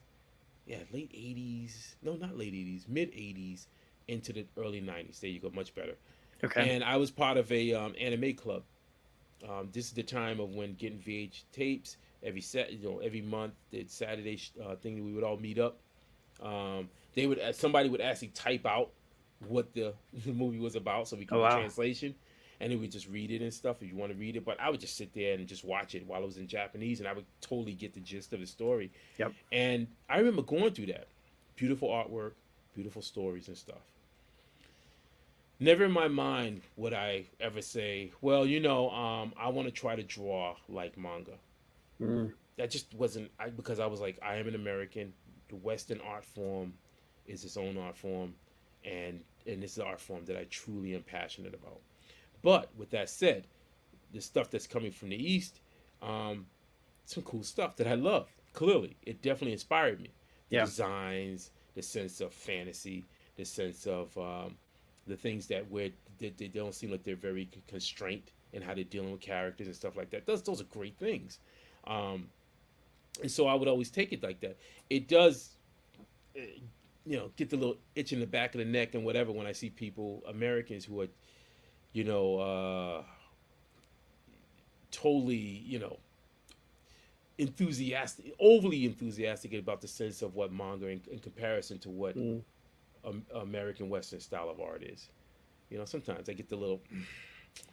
Yeah, late 80s. No, not late 80s. Mid 80s into the early 90s. There you go. Much better. Okay. And I was part of a anime club. This is the time of when getting VH tapes every month. The Saturday thing that we would all meet up. Somebody would actually type out what the movie was about so we could get translation, and then we just read it and stuff if you want to read it. But I would just sit there and just watch it while it was in Japanese, and I would totally get the gist of the story. Yep. And I remember going through that. Beautiful artwork, beautiful stories and stuff. Never in my mind would I ever say, well, I want to try to draw like manga. That just wasn't, because I was like, I am an American. The Western art form is its own art form, and this is the art form that I truly am passionate about. But with that said, the stuff that's coming from the East, some cool stuff that I love. Clearly, it definitely inspired me. The designs, the sense of fantasy, the sense of the things that they don't seem like they're very constrained in how they're dealing with characters and stuff like that. Those are great things. And so I would always take it like that. It does, get the little itch in the back of the neck and whatever when I see people, Americans who are, totally, overly enthusiastic about the sense of what manga in comparison to what American Western style of art is. Sometimes I get the little,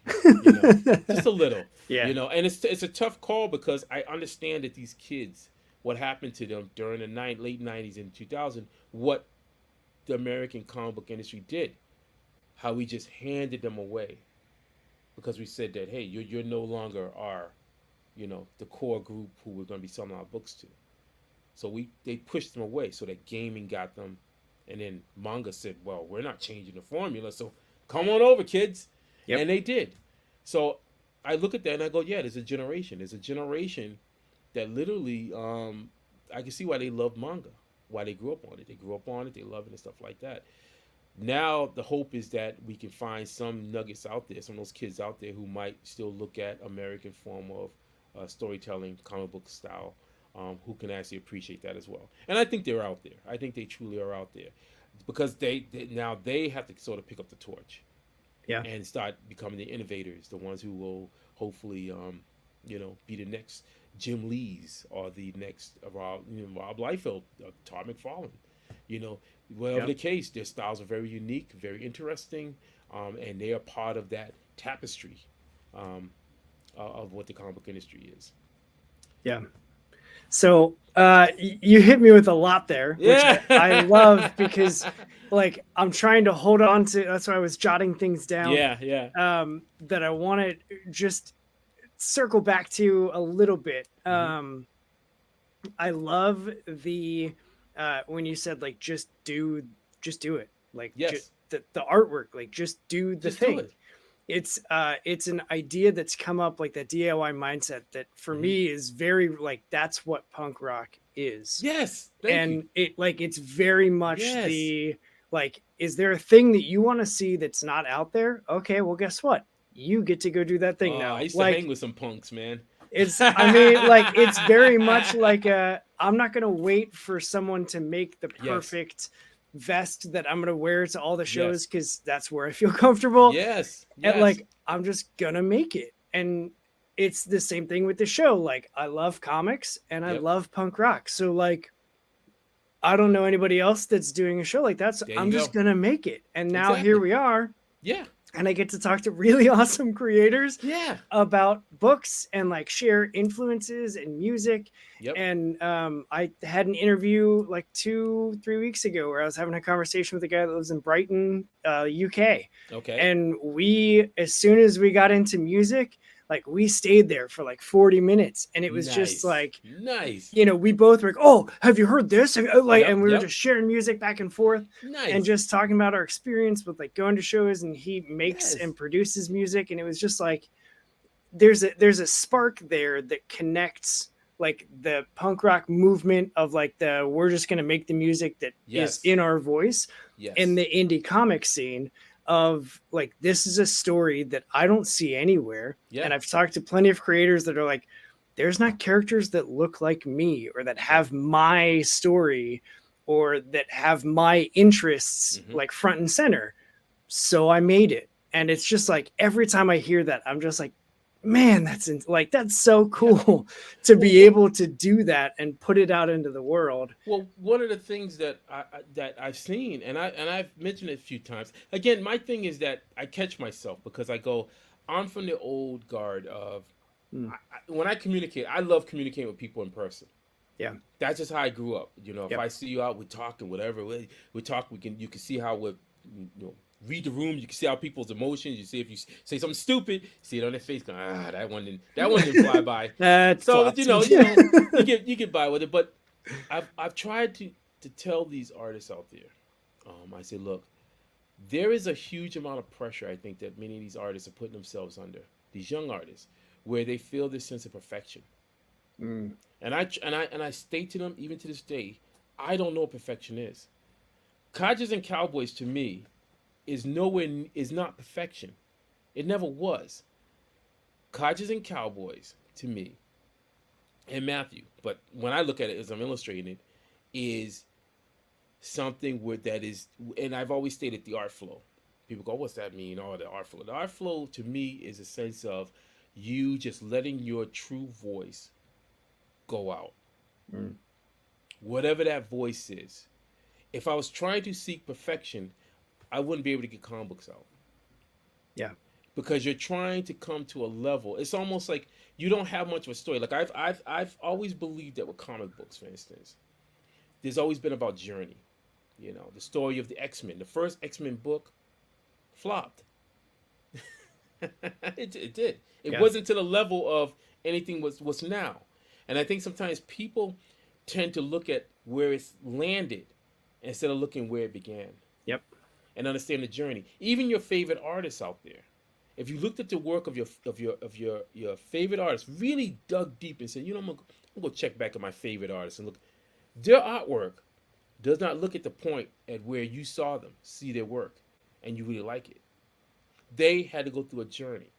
just a little, and it's a tough call because I understand that these kids, what happened to them during the late 90s and 2000, what the American comic book industry did, how we just handed them away because we said that, hey, you're no longer our, the core group who we're going to be selling our books to. So they pushed them away so that gaming got them, and then manga said, well, we're not changing the formula, so come on over, kids. Yep. And they did. So I look at that and I go, yeah, there's a generation. There's a generation that literally, I can see why they love manga, why they grew up on it. They grew up on it, they love it and stuff like that. Now the hope is that we can find some nuggets out there, some of those kids out there who might still look at American form of storytelling, comic book style, who can actually appreciate that as well. And I think they're out there. I think they truly are out there. because now they have to sort of pick up the torch Yeah. and start becoming the innovators, the ones who will hopefully, be the next Jim Lees or the next Rob Liefeld, Todd McFarlane. You know, whatever Yep. the case, their styles are very unique, very interesting, and they are part of that tapestry of what the comic book industry is. Yeah. So you hit me with a lot there, which Yeah, I love because like I'm trying to hold on to. That's why I was jotting things down yeah. that I want to just circle back to a little bit. Hmm. I love the when you said like just do it, like Yes, the artwork, like just do the just do thing. it. It's an idea that's come up, like that DIY mindset that for Hmm. me is very like that's what punk rock is. Yes, thank you. And it's very much Yes. the like, is there a thing that you want to see that's not out there? Okay, well guess what? You get to go do that thing I now. used to Like hang with some punks, man. I mean, like it's very much like I'm not gonna wait for someone to make the Yes, perfect vest that I'm gonna wear to all the shows yes, because that's where I feel comfortable. yes, And yes. like I'm just gonna make it. And it's the same thing with the show. Like I love comics and I Yep. love punk rock. So like I don't know anybody else that's doing a show like that. So There you I'm just go. gonna make it. And now here Exactly. we are. Yeah. And I get to talk to really awesome creators Yeah. about books and like share influences and music. Yep. And I had an interview like 2-3 weeks ago where I was having a conversation with a guy that lives in Brighton, UK. Okay. And we, as soon as we got into music, like we stayed there for like 40 minutes. And it was just Nice. like, Nice. we both were like, oh, have you heard this? Like, Yep. and we were Yep. just sharing music back and forth and Nice. just talking about our experience with like going to shows. And he makes Yes. and produces music. And it was just like, there's a spark there that connects like the punk rock movement of like we're just going to make the music that is Yes. in our voice, Yes. and the indie comic scene of like, this is a story that I don't see anywhere. Yeah. And I've talked to plenty of creators that are like, there's not characters that look like me or that have my story or that have my interests Mhm. like front and center. So I made it. And it's just like every time I hear that, I'm just like, man, that's so cool to be able to do that and put it out into the world. Well, one of the things that I've seen, and I've mentioned it a few times. Again, my thing is that I catch myself because I go, I'm from the old guard of Mm. when I communicate, I love communicating with people in person. Yeah. That's just how I grew up. If Yep. I see you out, we talk and whatever. We talk. You can see how we read the room. You can see how people's emotions. You see if you say something stupid, see it on their face. Going, that one didn't fly by. So Flopped. you get by with it. But I've tried to tell these artists out there. I say, look, there is a huge amount of pressure I think that many of these artists are putting themselves under. These young artists, where they feel this sense of perfection. Mm. And I state to them, even to this day, I don't know what perfection is. Kaijus and Cowboys to me is not perfection. It never was. Kaijus and Cowboys to me, and Matthew, but when I look at it as I'm illustrating it, is something that is, and I've always stated the art flow. People go, what's that mean? Oh, the art flow. The art flow to me is a sense of you just letting your true voice go out. Mm. Whatever that voice is. If I was trying to seek perfection, I wouldn't be able to get comic books out. Yeah. Because you're trying to come to a level. It's almost like you don't have much of a story. Like I've always believed that with comic books, for instance, there's always been about journey. The story of the X-Men. The first X-Men book flopped. It did. It wasn't to the level of anything what's now. And I think sometimes people tend to look at where it's landed instead of looking where it began. Yep. And understand the journey. Even your favorite artists out there. If you looked at the work of your favorite artists, really dug deep and said, I'm gonna go check back at my favorite artists and look, their artwork does not look at the point at where you saw them, see their work, and you really like it. They had to go through a journey.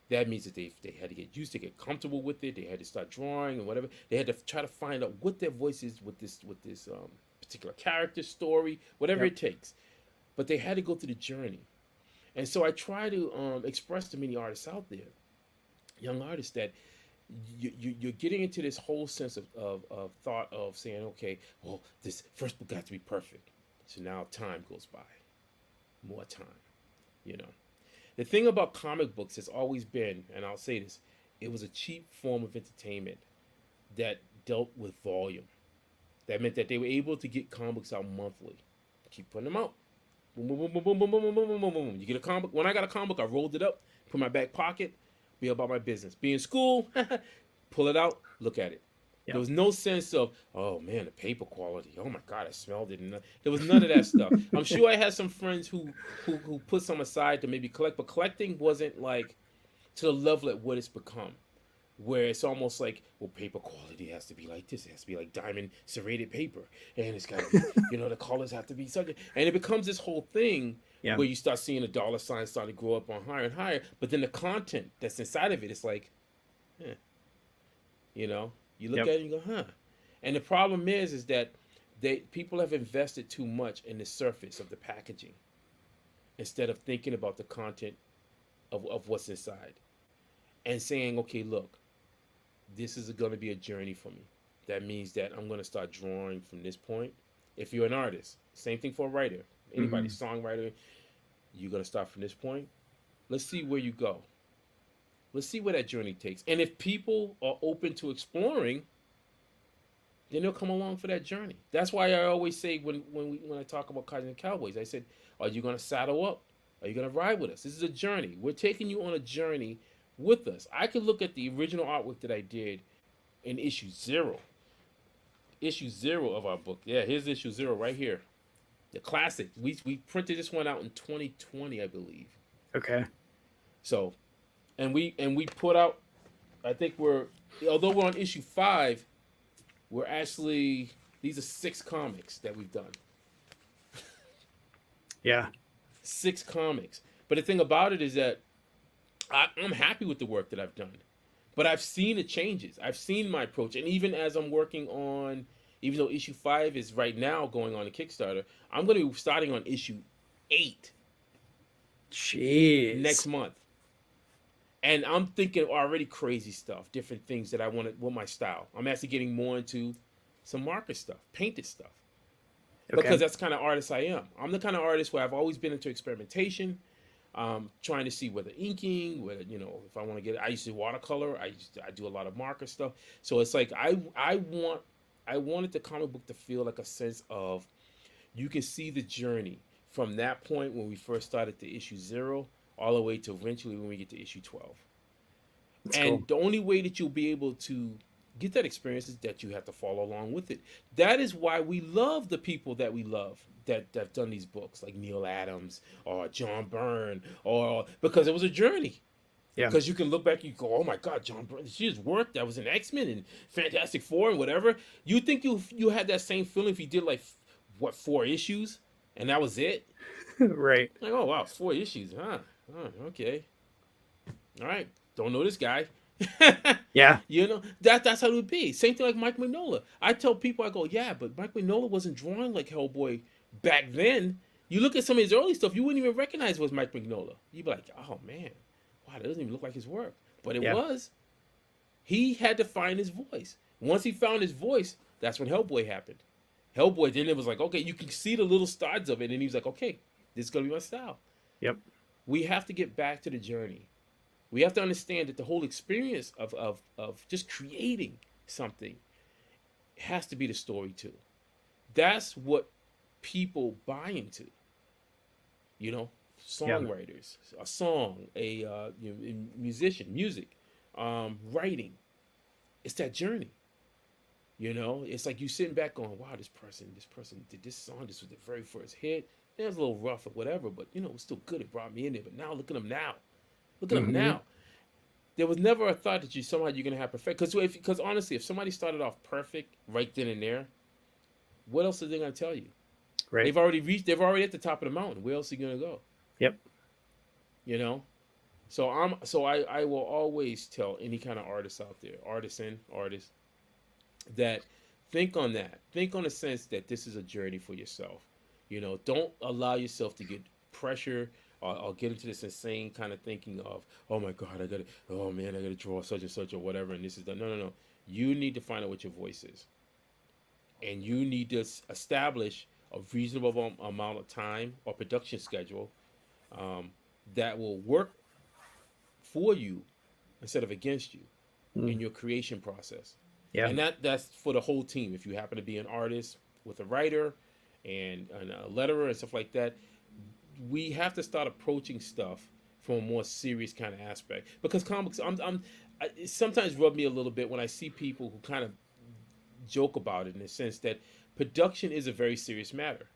That means that they had to get used to get comfortable with it. They had to start drawing and whatever. They had to try to find out what their voice is with this particular character, story, whatever Yep. it takes. But they had to go through the journey. And so I try to express to many artists out there, young artists, that you're getting into this whole sense of thought of saying, okay, well, this first book got to be perfect. So now time goes by, more time, you know. The thing about comic books has always been, and I'll say this, it was a cheap form of entertainment that dealt with volume. That meant that they were able to get comic books out monthly. Keep putting them out. Boom, boom, boom, boom, boom, boom, boom, boom, boom, boom, boom. You get a comic book. When I got a comic book, I rolled it up, put it in my back pocket, be about my business. Be in school, pull it out, look at it. There Yep. was no sense of, oh man, the paper quality. Oh my God, I smelled it. And there was none of that stuff. I'm sure I had some friends who put some aside to maybe collect, but collecting wasn't like to the level at what it's become, where it's almost like, well, paper quality has to be like this. It has to be like diamond serrated paper, and it's got to be, the colors have to be such. And it becomes this whole thing Yeah. where you start seeing the dollar sign start to grow up on higher and higher. But then the content that's inside of it, it's like, eh, you look Yep. at it and you go, huh. And the problem is that people have invested too much in the surface of the packaging instead of thinking about the content of what's inside and saying, okay, look, this is going to be a journey for me. That means that I'm going to start drawing from this point. If you're an artist, same thing for a writer, anybody, songwriter, you're going to start from this point. Let's see where you go. Let's see where that journey takes. And if people are open to exploring, then they'll come along for that journey. That's why I always say when I talk about Kaijus Cowboys, I said, are you going to saddle up? Are you going to ride with us? This is a journey. We're taking you on a journey with us. I could look at the original artwork that I did in issue 0. Issue 0 of our book. Yeah, here's issue 0 right here. The classic. We printed this one out in 2020, I believe. Okay. So, and we put out, I think although we're on issue 5, we're actually, these are 6 comics that we've done. Yeah. 6 comics. But the thing about it is that I'm happy with the work that I've done. But I've seen the changes. I've seen my approach. And even as I'm working on, even though issue 5 is right now going on a Kickstarter, I'm going to be starting on issue 8 Jeez. next month. And I'm thinking already crazy stuff, different things that I want with my style. I'm actually getting more into some marker stuff, painted stuff. Okay. Because that's the kind of artist I am. I'm the kind of artist where I've always been into experimentation, trying to see whether inking, whether, if I want to get, I used to watercolor, I do a lot of marker stuff. So it's like I wanted the comic book to feel like a sense of, you can see the journey from that point when we first started to issue 0 all the way to eventually when we get to issue 12. That's and cool. The only way that you'll be able to get that experience is that you have to follow along with it. That is why we love the people that we love that have done these books, like Neil Adams or John Byrne, or because it was a journey. Yeah. Because you can look back, you go, oh my God, John Byrne, his work that was in X-Men and Fantastic Four and whatever. You think you had that same feeling if you did 4 issues and that was it? Right. Like, oh wow, 4 issues, huh? Oh, okay. All right. Don't know this guy. Yeah. That's how it would be. Same thing like Mike Mignola. I tell people, I go, yeah, but Mike Mignola wasn't drawing like Hellboy back then. You look at some of his early stuff, you wouldn't even recognize it was Mike Mignola. You'd be like, oh man, wow, that doesn't even look like his work. But it was. He had to find his voice. Once he found his voice, that's when Hellboy happened. Hellboy, then it was like, okay, you can see the little studs of it, and he was like, okay, this is gonna be my style. Yep. We have to get back to the journey. We have to understand that the whole experience of just creating something has to be the story too. That's what people buy into. Songwriters, a song, a musician, music, writing. It's that journey. It's like you sitting back going, wow, this person did this song. This was the very first hit. It was a little rough or whatever, but it was still good. It brought me in there. But now look at them now. Look at them now. There was never a thought that you're going to have perfect. Because honestly, if somebody started off perfect right then and there, what else are they going to tell you? Right. They're already at the top of the mountain. Where else are you going to go? Yep. So I will always tell any kind of artist out there, artist, that Think on that. Think on the sense that this is a journey for yourself. Don't allow yourself to get pressure or get into this insane kind of thinking of, oh my God, oh man, I gotta draw such and such or whatever, and this is done. No, no, no. You need to find out what your voice is, and you need to establish a reasonable amount of time or production schedule um, that will work for you instead of against you in Mm. your creation process. Yeah. And that's for the whole team. If you happen to be an artist with a writer and a letterer and stuff like that, we have to start approaching stuff from a more serious kind of aspect. Because comics, it sometimes rub me a little bit when I see people who kind of joke about it in the sense that production is a very serious matter.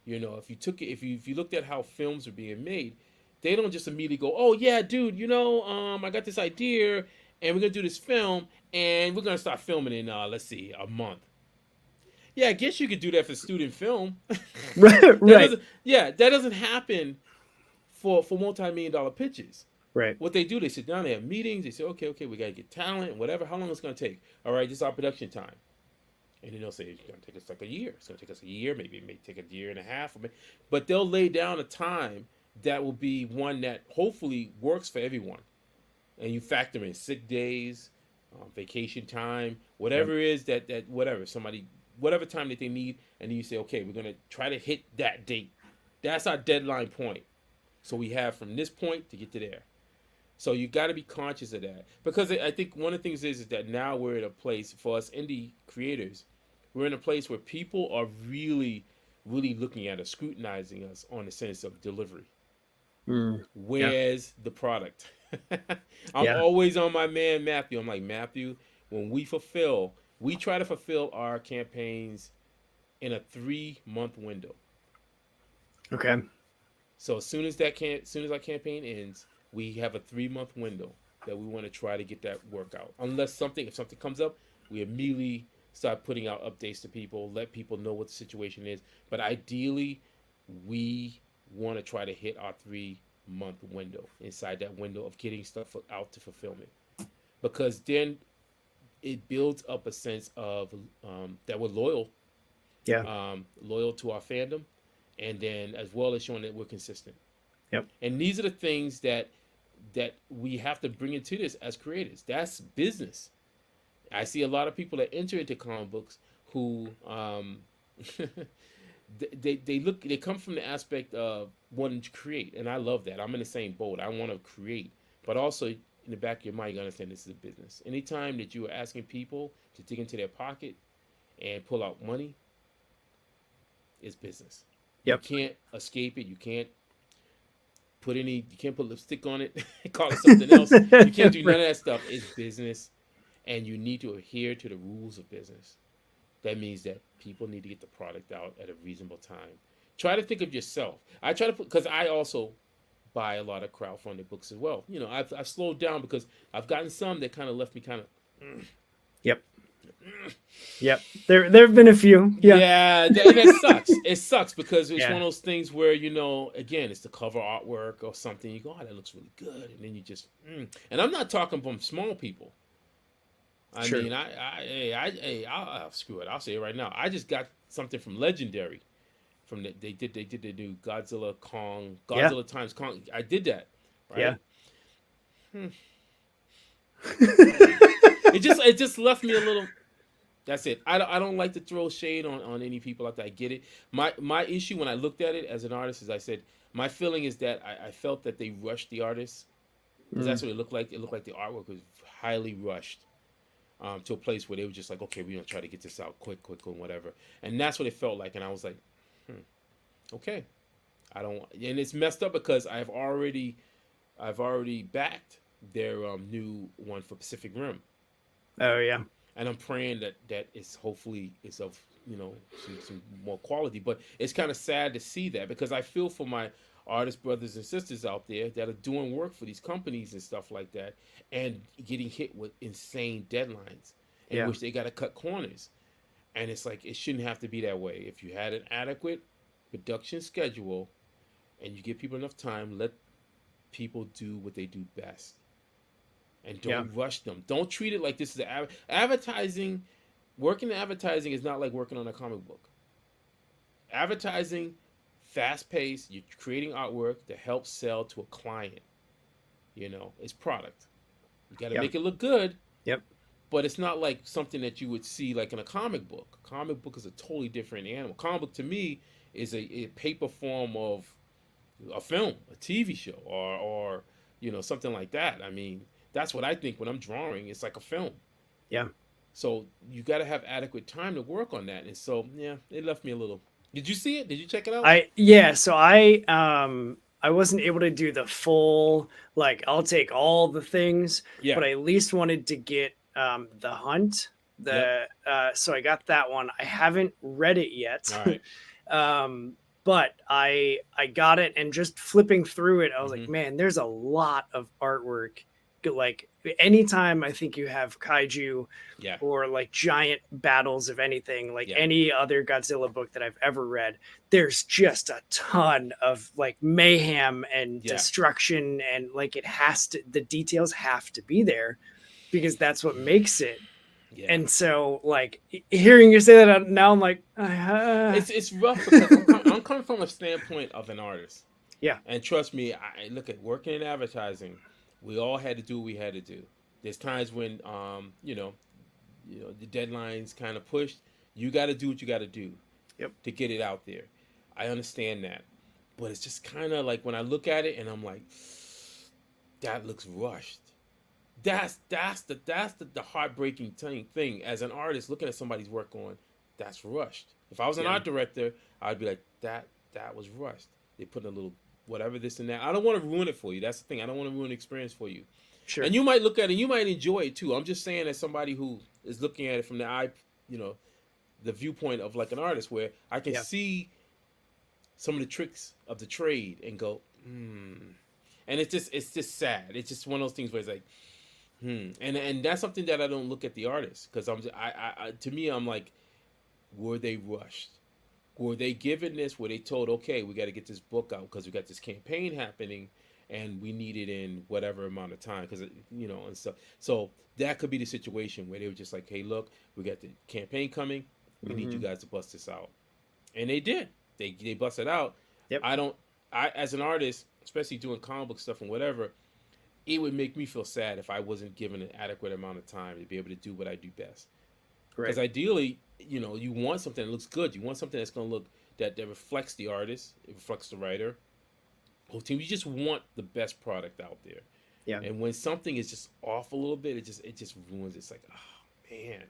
If you took it, if you looked at how films are being made, they don't just immediately go, "Oh yeah, dude, I got this idea, and we're gonna do this film, and we're gonna start filming in let's see, a month." Yeah, I guess you could do that for student film. Right. that Right. doesn't, yeah, that doesn't happen for multi-million-dollar pitches. Right. What they do, they sit down, they have meetings, they say, okay, okay, we gotta get talent, whatever. How long is it gonna take? All right, this is our production time. And then they'll say it's going to take us like a year. It's going to take us a year. Maybe it may take a year and a half. But they'll lay down a time that will be one that hopefully works for everyone. And you factor in sick days, vacation time, Yep. whatever it is that whatever somebody whatever time that they need, and then you say, okay, we're going to try to hit that date. That's our deadline point. So we have from this point to get to there. So you got to be conscious of that, because I think one of the things is that now we're in a place for us indie creators. We're in a place where people are really, really looking at us, scrutinizing us on the sense of delivery. Mm. Yeah. Where's the product? I'm Yeah. always on my man Matthew. I'm like, Matthew, when we try to fulfill our campaigns in a 3-month window. Okay. So as soon as our campaign ends, we have a 3-month window that we want to try to get that work out. If something comes up, we immediately start putting out updates to people, let people know what the situation is. But ideally, we want to try to hit our 3-month window, inside that window of getting stuff out to fulfillment, because then it builds up a sense of that we're loyal, Yeah. loyal to our fandom, and then as well as showing that we're consistent. Yep. And these are the things that we have to bring into this as creators. That's business. I see a lot of people that enter into comic books who they come from the aspect of wanting to create, and I love that. I'm in the same boat. I want to create, but also in the back of your mind, you understand this is a business. Anytime that you are asking people to dig into their pocket and pull out money, it's business. You Yep. can't escape it. You can't put lipstick on it and call it something else. You can't do none of that stuff. It's business, and you need to adhere to the rules of business. That means that people need to get the product out at a reasonable time. Try to think of yourself. I try to put, because I also buy a lot of crowdfunded books as well. I've slowed down because I've gotten some that kind of left me kind of. Yep. Yep. There have been a few. Yeah. Yeah, and that sucks. It sucks because it's Yeah. one of those things where again, it's the cover artwork or something. You go, oh, that looks really good, and then you just. And I'm not talking from small people. I Sure. mean, I'll screw it. I'll say it right now. I just got something from Legendary. They did the new Yeah. Godzilla times Kong. I did that, Yeah. right? It just left me a little. That's it. I don't like to throw shade on any people out there. I get it. My issue when I looked at it as an artist is I said my feeling is that I felt that they rushed the artists, because that's Mm. what it looked like. It looked like the artwork was highly rushed. To a place where they were just like, okay, we're gonna try to get this out quick, and whatever. And that's what it felt like. And I was like, okay, I don't. And it's messed up because I've already backed their new one for Pacific Rim, Oh yeah. and I'm praying that it's hopefully it's of some more quality. But it's kind of sad to see that, because I feel for my artist brothers and sisters out there that are doing work for these companies and stuff like that, and getting hit with insane deadlines in Yeah. which they got to cut corners. And it's like, it shouldn't have to be that way. If you had an adequate production schedule and you give people enough time, let people do what they do best, and Yeah. don't rush them. Don't treat it like this is advertising. working in advertising is not like working on a comic book. Advertising, fast paced, you're creating artwork to help sell to a client. It's product. You got to Yep. make it look good, Yep. but it's not like something that you would see like in a comic book. A comic book is a totally different animal. Comic book to me is a paper form of a film, a TV show, or something like that. I mean, that's what I think when I'm drawing. It's like a film. Yeah. So you got to have adequate time to work on that. And so, yeah, it left me a little. Did you see it? Did you check it out? So I wasn't able to do the full, like, I'll take all the things, Yeah. but I at least wanted to get the Hunt. So I got that one. I haven't read it yet. All right. But I got it, and just flipping through it, I was like, Mhm. man, there's a lot of artwork. Like, anytime I think you have kaiju Yeah. or like giant battles of anything, like Yeah. any other Godzilla book that I've ever read, there's just a ton of like mayhem and Yeah. destruction, and like the details have to be there because that's what makes it. Yeah. And so, like, hearing you say that now, I'm like, It's rough because I'm coming from a standpoint of an artist. Yeah. And trust me, I look at working in advertising. We all had to do what we had to do. There's times when the deadlines kind of pushed. You got to do what you got to do. Yep. To get it out there. I understand that, but it's just kind of like when I look at it and I'm like, that looks rushed. That's the heartbreaking thing as an artist looking at somebody's work going, that's rushed. If I was an art director, I'd be like, that was rushed. They put in a little whatever this and that. I don't want to ruin it for you. That's the thing. I don't want to ruin the experience for you. Sure. And you might look at it and you might enjoy it too. I'm just saying as somebody who is looking at it from the eye, the viewpoint of like an artist where I can see some of the tricks of the trade and go, And it's just sad. It's just one of those things where it's like, And that's something that I don't look at the artist because to me, I'm like, were they rushed? Were they given this? Were they told, okay, we got to get this book out because we got this campaign happening and we need it in whatever amount of time? Because, and stuff. So that could be the situation where they were just like, hey, look, we got the campaign coming. We need you guys to bust this out. And they did. They busted out. Yep. I as an artist, especially doing comic book stuff and whatever, it would make me feel sad if I wasn't given an adequate amount of time to be able to do what I do best. Because ideally, you want something that looks good. You want something that's going to look that reflects the artist, it reflects the writer, whole team. You just want the best product out there. Yeah. And when something is just off a little bit, it just ruins it. It's like, oh man.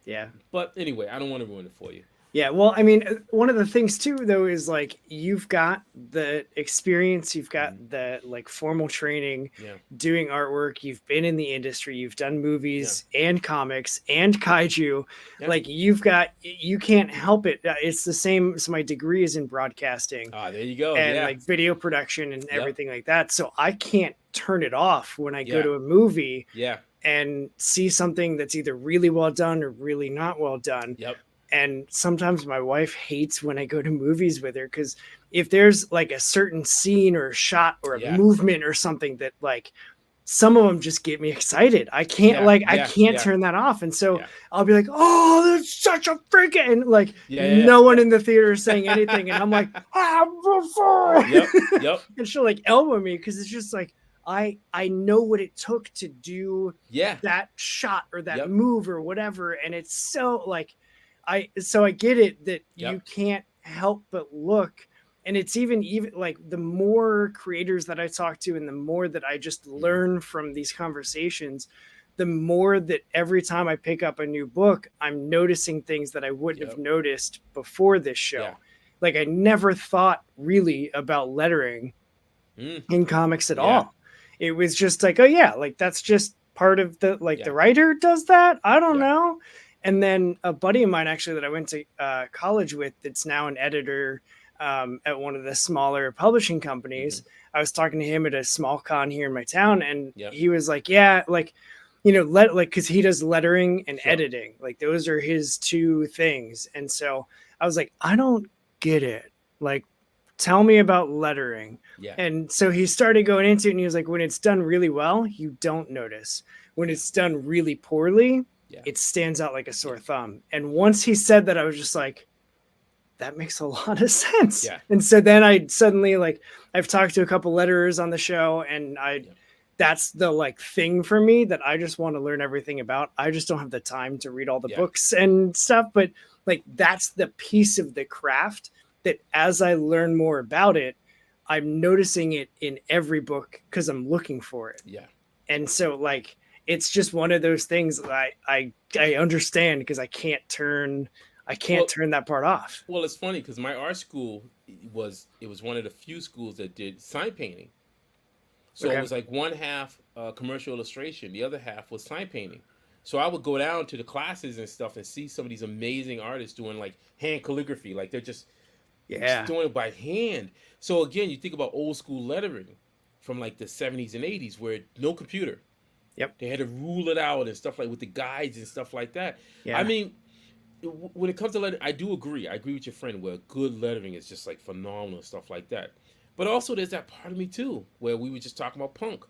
Yeah. But anyway, I don't want to ruin it for you. Yeah, well, I mean, one of the things too, though, is like you've got the experience, you've got the like formal training, doing artwork. You've been in the industry, you've done movies and comics and kaiju. Like you can't help it. It's the same. So my degree is in broadcasting. Ah, there you go. And like video production and everything like that. So I can't turn it off when I go to a movie. Yeah. And see something that's either really well done or really not well done. Yep. And sometimes my wife hates when I go to movies with her because if there's like a certain scene or a shot or a movement or something that like some of them just get me excited. I can't I can't turn that off. And so I'll be like, oh, that's such a freaking, and like no one in the theater is saying anything. And I'm like, Yep. And she'll like elbow me because it's just like, I know what it took to do that shot or that move or whatever. And it's so like, I get it that you can't help but look. And it's even like the more creators that I talk to and the more that I just learn from these conversations, the more that every time I pick up a new book, I'm noticing things that I wouldn't have noticed before this show. Yeah. Like I never thought really about lettering in comics at all. It was just like, oh yeah, like that's just part of the, like the writer does that. I don't know. And then a buddy of mine actually that I went to college with, that's now an editor at one of the smaller publishing companies. I was talking to him at a small con here in my town, and he was like, yeah, like, because he does lettering and editing. Like those are his two things. And so I was like, I don't get it. Like, tell me about lettering. And so he started going into it and he was like, when it's done really well, you don't notice. When it's done really poorly, Yeah. it stands out like a sore thumb. And once he said that, I was just like, that makes a lot of sense. Yeah. And so then I suddenly, like, I've talked to a couple letterers on the show, and Yeah. that's the like thing for me that I just want to learn everything about. I just don't have the time to read all the Yeah. books and stuff, but like that's the piece of the craft that as I learn more about it, I'm noticing it in every book because I'm looking for it. Yeah. And so like it's just one of those things that I understand because I can't turn Well, that part off. well, it's funny because my art school was one of the few schools that did sign painting. So it Okay. was like one half commercial illustration, the other half was sign painting. So I would go down to the classes and stuff and see some of these amazing artists doing like hand calligraphy, like they're just Yeah. doing it by hand. So again, you think about old school lettering from like the 70s and 80s where no computer. Yep. They had to rule it out and stuff like with the guides and stuff like that. I Yeah. mean, when it comes to lettering, I do agree. I agree with your friend where good lettering is just like phenomenal and stuff like that. But also, there's that part of me too where we were just talking about punk,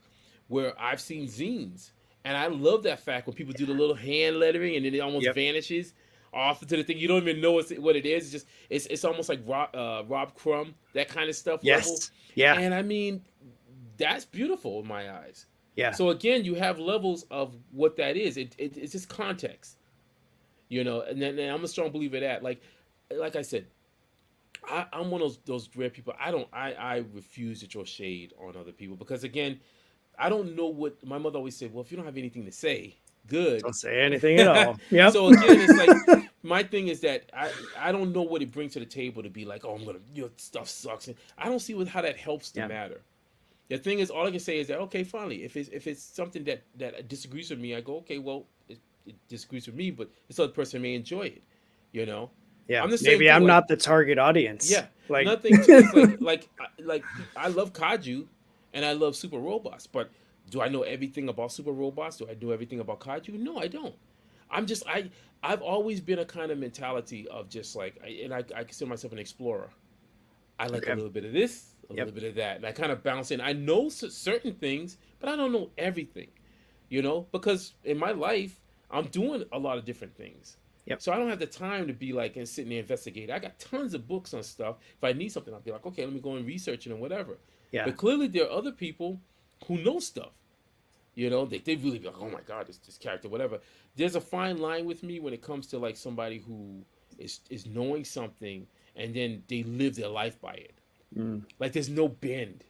where I've seen zines, and I love that fact when people do the little hand lettering and then it almost Yep. vanishes off into the thing. You don't even know what it is. It's just it's almost like Rob Crumb, that kind of stuff level. Yes. Yeah. And I mean, that's beautiful in my eyes. Yeah. So again, you have levels of what that is. It's just context, and then I'm a strong believer that like I said, I'm one of those rare people. I refuse to throw shade on other people because again, I don't know what my mother always said. Well, if you don't have anything to say, good. Don't say anything at all. Yep. So again, it's like my thing is that I don't know what it brings to the table to be like, oh, I'm gonna your stuff sucks. And I don't see how that helps the Yeah. matter. The thing is, all I can say is that okay, finally, if it's something that disagrees with me, I go okay, well, it disagrees with me, but this other person may enjoy it, you know. Yeah. I'm the same Maybe thing, I'm like, not the target audience. yeah, Like nothing too is like I love Kaiju and I love Super Robots, but do I know everything about Super Robots? Do I know everything about Kaiju? No, I don't. I've always been a kind of mentality of just like I consider myself an explorer. I like a Okay. little bit of this, a Yep. little bit of that, and I kind of bounce in. I know certain things, but I don't know everything, because in my life I'm doing a lot of different things. Yep. So I don't have the time to be like and sit and investigate. I got tons of books on stuff. If I need something, I'll be like, okay, let me go and research it and whatever. Yeah. But clearly there are other people who know stuff. They really be like, oh my God, this character, whatever. There's a fine line with me when it comes to like somebody who is knowing something and then they live their life by it. Mm. Like there's no bend.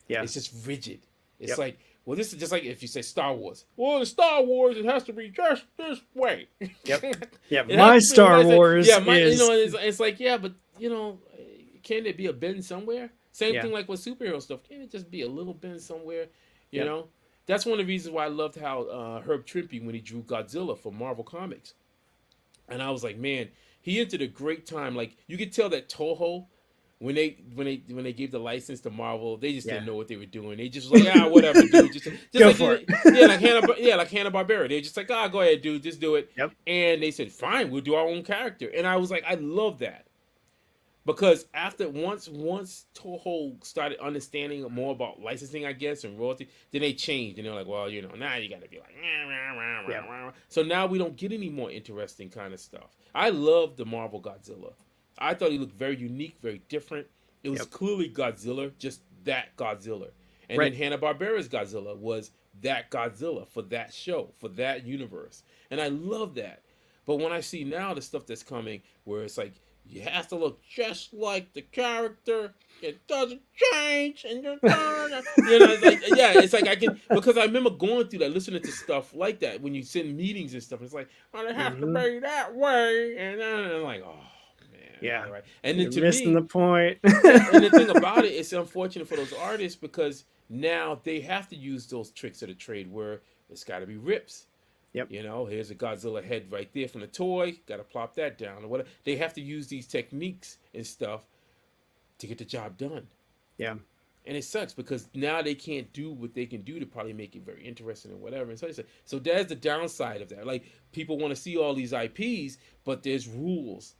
Yeah. It's just rigid. It's Yep. like, well, this is just like if you say Star Wars. Well, in Star Wars, it has to be just this way. Yep. Yeah. It My has to be Star what I say. Wars Yeah, is it's like, yeah, but can there be a bend somewhere? Same Yeah. thing like with superhero stuff. Can it just be a little bend somewhere? You Yep. know, that's one of the reasons why I loved how Herb Trimpe when he drew Godzilla for Marvel Comics, and I was like, man, he entered a great time. Like you could tell that Toho. When they gave the license to Marvel, they just Yeah. didn't know what they were doing. They just was like, whatever, dude. Just Go like for it. like Hanna Barbera. They're just like, go ahead, dude, just do it. Yep. And they said, fine, we'll do our own character. And I was like, I love that because after once Toho started understanding more about licensing, I guess, and royalty, then they changed and they're like, well, now you got to be like, Yeah. so now we don't get any more interesting kind of stuff. I love the Marvel Godzilla. I thought he looked very unique, very different. It was Yep. clearly Godzilla, just that Godzilla. And Right. then Hanna-Barbera's Godzilla was that Godzilla for that show, for that universe. And I love that. But when I see now the stuff that's coming where it's like, you have to look just like the character, it doesn't change, and it's like I can, because I remember going through that, listening to stuff like that when you sit in meetings and stuff. It's like, oh, they have to Mhm. be that way, and I'm like, oh. Yeah. All right. And You're then to missing me, the point. and the thing about it, it's unfortunate for those artists because now they have to use those tricks of the trade where it's got to be rips. Yep. Here's a Godzilla head right there from the toy. Got to plop that down or whatever. They have to use these techniques and stuff to get the job done. Yeah. And it sucks because now they can't do what they can do to probably make it very interesting and whatever. And so there's the downside of that. Like people want to see all these IPs, but there's rules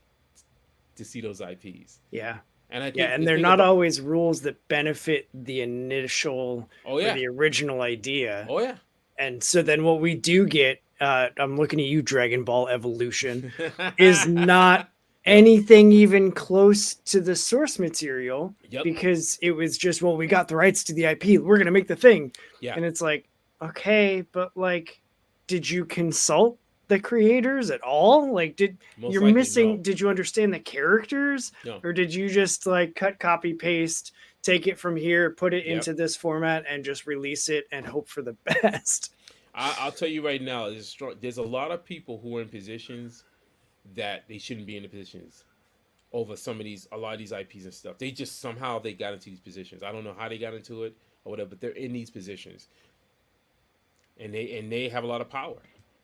to see those IPs. Yeah. And I think And they're not always rules that benefit the initial or the original idea. Oh yeah. And so then what we do get I'm looking at you, Dragon Ball Evolution, is not anything even close to the source material, Yep. because it was just, well, we got the rights to the IP, we're gonna make the thing. Yeah. And it's like, okay, but like, did you consult the creators at all? Like, Most likely no. did you understand the characters, No. or did you just like cut, copy, paste, take it from here, put it Yep. into this format, and just release it and hope for the best? I'll tell you right now, there's a lot of people who are in positions that they shouldn't be in the positions over a lot of these IPs and stuff. They just somehow they got into these positions. I don't know how they got into it or whatever, but they're in these positions, and they have a lot of power,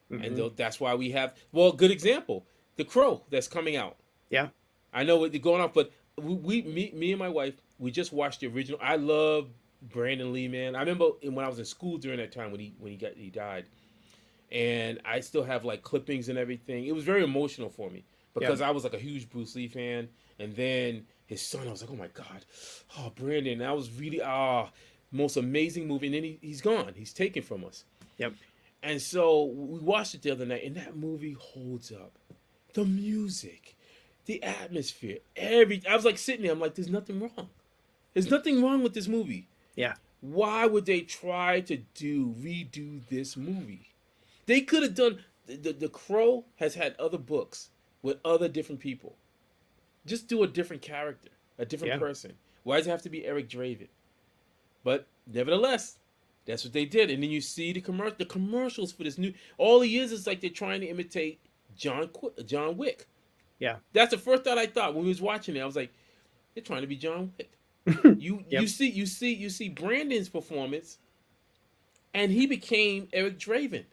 and that's why we have, well, good example, The Crow that's coming out. Yeah, I know what they're going off, but me and my wife, we just watched the original. I love Brandon Lee, man. I remember when I was in school during that time when he died, and I still have like clippings and everything. It was very emotional for me because I was like a huge Bruce Lee fan, and then his son, I was like, oh my god, oh Brandon, that was really most amazing movie, and then he's gone, he's taken from us. Yep. And so we watched it the other night, and that movie holds up. The music, the atmosphere, I was like sitting there, I'm like, there's nothing wrong. There's nothing wrong with this movie. Yeah. Why would they try to redo this movie? They could have done, the Crow has had other books with other different people. Just do a different character, a different person. Why does it have to be Eric Draven? But nevertheless, that's what they did. And then you see the commercials for this new, all he is like they're trying to imitate John Wick. Yeah. That's the first thought I thought when we was watching it. I was like, they're trying to be John Wick. You see Brandon's performance, and he became Eric Draven.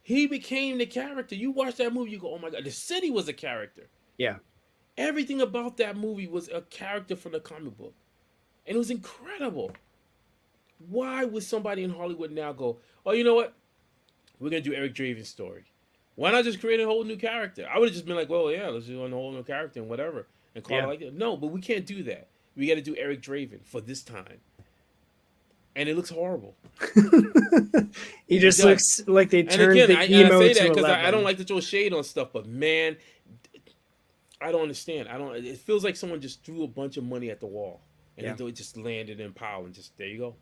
He became the character. You watch that movie, you go, oh my god, the city was a character. Yeah. Everything about that movie was a character from the comic book, and it was incredible. Why would somebody in Hollywood now go, oh, you know what? We're gonna do Eric Draven's story. Why not just create a whole new character? I would have just been like, well, yeah, let's do a whole new character and whatever, and call it like that. No, but we can't do that. We got to do Eric Draven for this time, and it looks horrible. He just looks like they turned the emo to 11. I don't like to throw shade on stuff, but man, I don't understand. It feels like someone just threw a bunch of money at the wall, and it just landed in pile, and just there you go.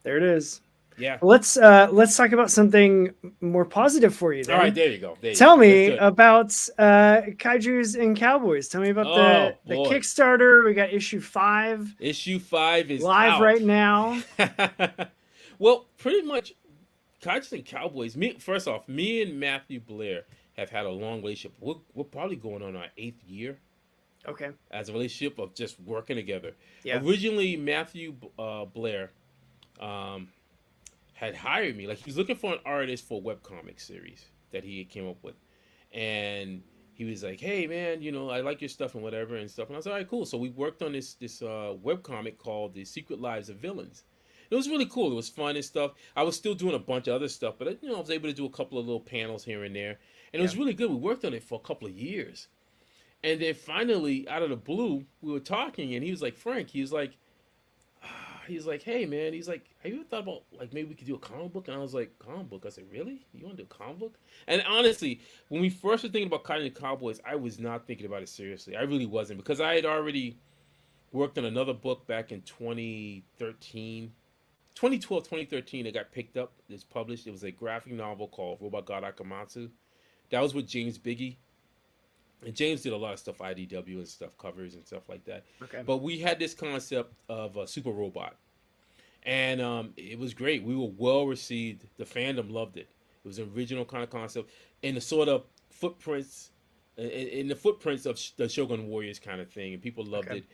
There it is. Yeah. Let's talk about something more positive for you then. All right, there you go. Tell me about Kaijus and Cowboys. Tell me about the Kickstarter. We got issue 5. Issue 5 is live out right now. Well, pretty much Kaijus and Cowboys. First off, me and Matthew Blair have had a long relationship. We're probably going on our 8th year. Okay. As a relationship of just working together. Yeah. Originally, Matthew Blair had hired me. Like, he was looking for an artist for a webcomic series that he came up with. And he was like, hey, man, I like your stuff and whatever and stuff. And I was like, all right, cool. So we worked on this webcomic called The Secret Lives of Villains. It was really cool. It was fun and stuff. I was still doing a bunch of other stuff, but I was able to do a couple of little panels here and there. And it was really good. We worked on it for a couple of years. And then finally, out of the blue, we were talking, and he was like, Frank, he's like, hey, man, he's like, have you ever thought about, like, maybe we could do a comic book? And I was like, comic book? I said, really? You want to do a comic book? And honestly, when we first were thinking about Kaijus Cowboys, I was not thinking about it seriously. I really wasn't, because I had already worked on another book back in 2013. 2012, 2013, it got picked up. It's published. It was a graphic novel called Robot God Akamatsu. That was with James Biggie. And James did a lot of stuff, IDW and stuff, covers and stuff like that. Okay. But we had this concept of a super robot. And it was great. We were well received. The fandom loved it. It was an original kind of concept. In the sort of footprints, in the footprints of the Shogun Warriors kind of thing. And people loved it.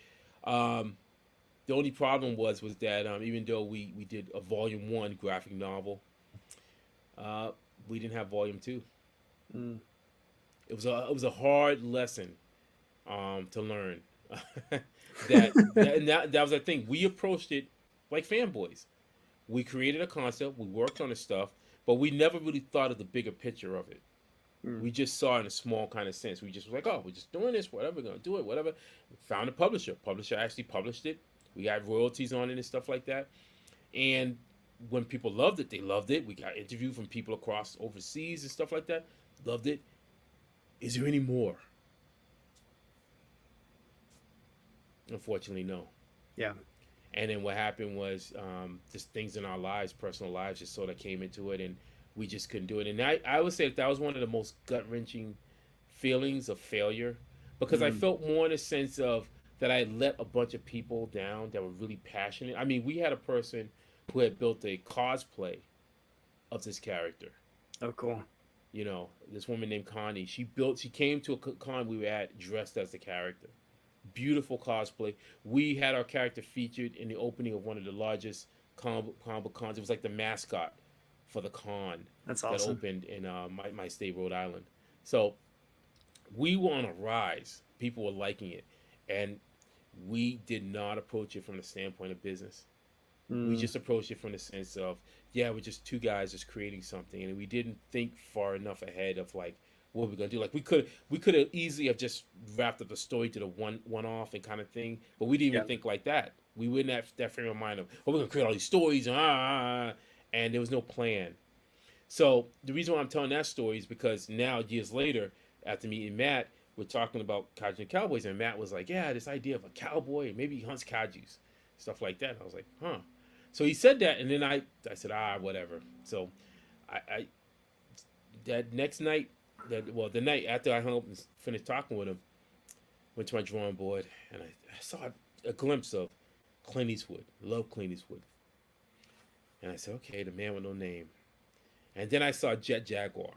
The only problem was that even though we did a volume 1 graphic novel, we didn't have volume 2. Mm. It was a hard lesson to learn. that was the thing. We approached it like fanboys. We created a concept, we worked on the stuff, but we never really thought of the bigger picture of it. Mm. We just saw it in a small kind of sense. We just were like, oh, we're just doing this, whatever, we're gonna do it, whatever. Found a publisher. Publisher actually published it. We got royalties on it and stuff like that. And when people loved it, they loved it. We got interviewed from people across overseas and stuff like that. Loved it. Is there any more? Unfortunately, no. Yeah. And then what happened was just things in our lives, personal lives, just sort of came into it, and we just couldn't do it. And I would say that was one of the most gut wrenching feelings of failure, because I Mm. felt more in a sense of that I let a bunch of people down that were really passionate. I mean, we had a person who had built a cosplay of this character. Oh, cool. You know, this woman named Connie. She came to a con we were at dressed as the character. Beautiful cosplay. We had our character featured in the opening of one of the largest comic cons. It was like the mascot for the con That's that awesome. opened in my state, Rhode Island. So we were on a rise. People were liking it, and we did not approach it from the standpoint of business. We Mm. just approached it from the sense of, yeah, we're just two guys just creating something, and we didn't think far enough ahead of like what we're gonna do. Like we could have easily have just wrapped up the story to the one off and kind of thing, but we didn't Yeah. even think like that. We were in that frame of mind of, oh, we're gonna create all these stories and there was no plan. So the reason why I'm telling that story is because now years later, after meeting Matt, we're talking about Kaijus Cowboys, and Matt was like, yeah, this idea of a cowboy, maybe he hunts Kaijus, stuff like that. And I was like, huh. So he said that, and then I said, whatever. So I that next night, the night after I hung up and finished talking with him, went to my drawing board, and I saw a glimpse of Clint Eastwood. Love Clint Eastwood. And I said, okay, the man with no name. And then I saw Jet Jaguar,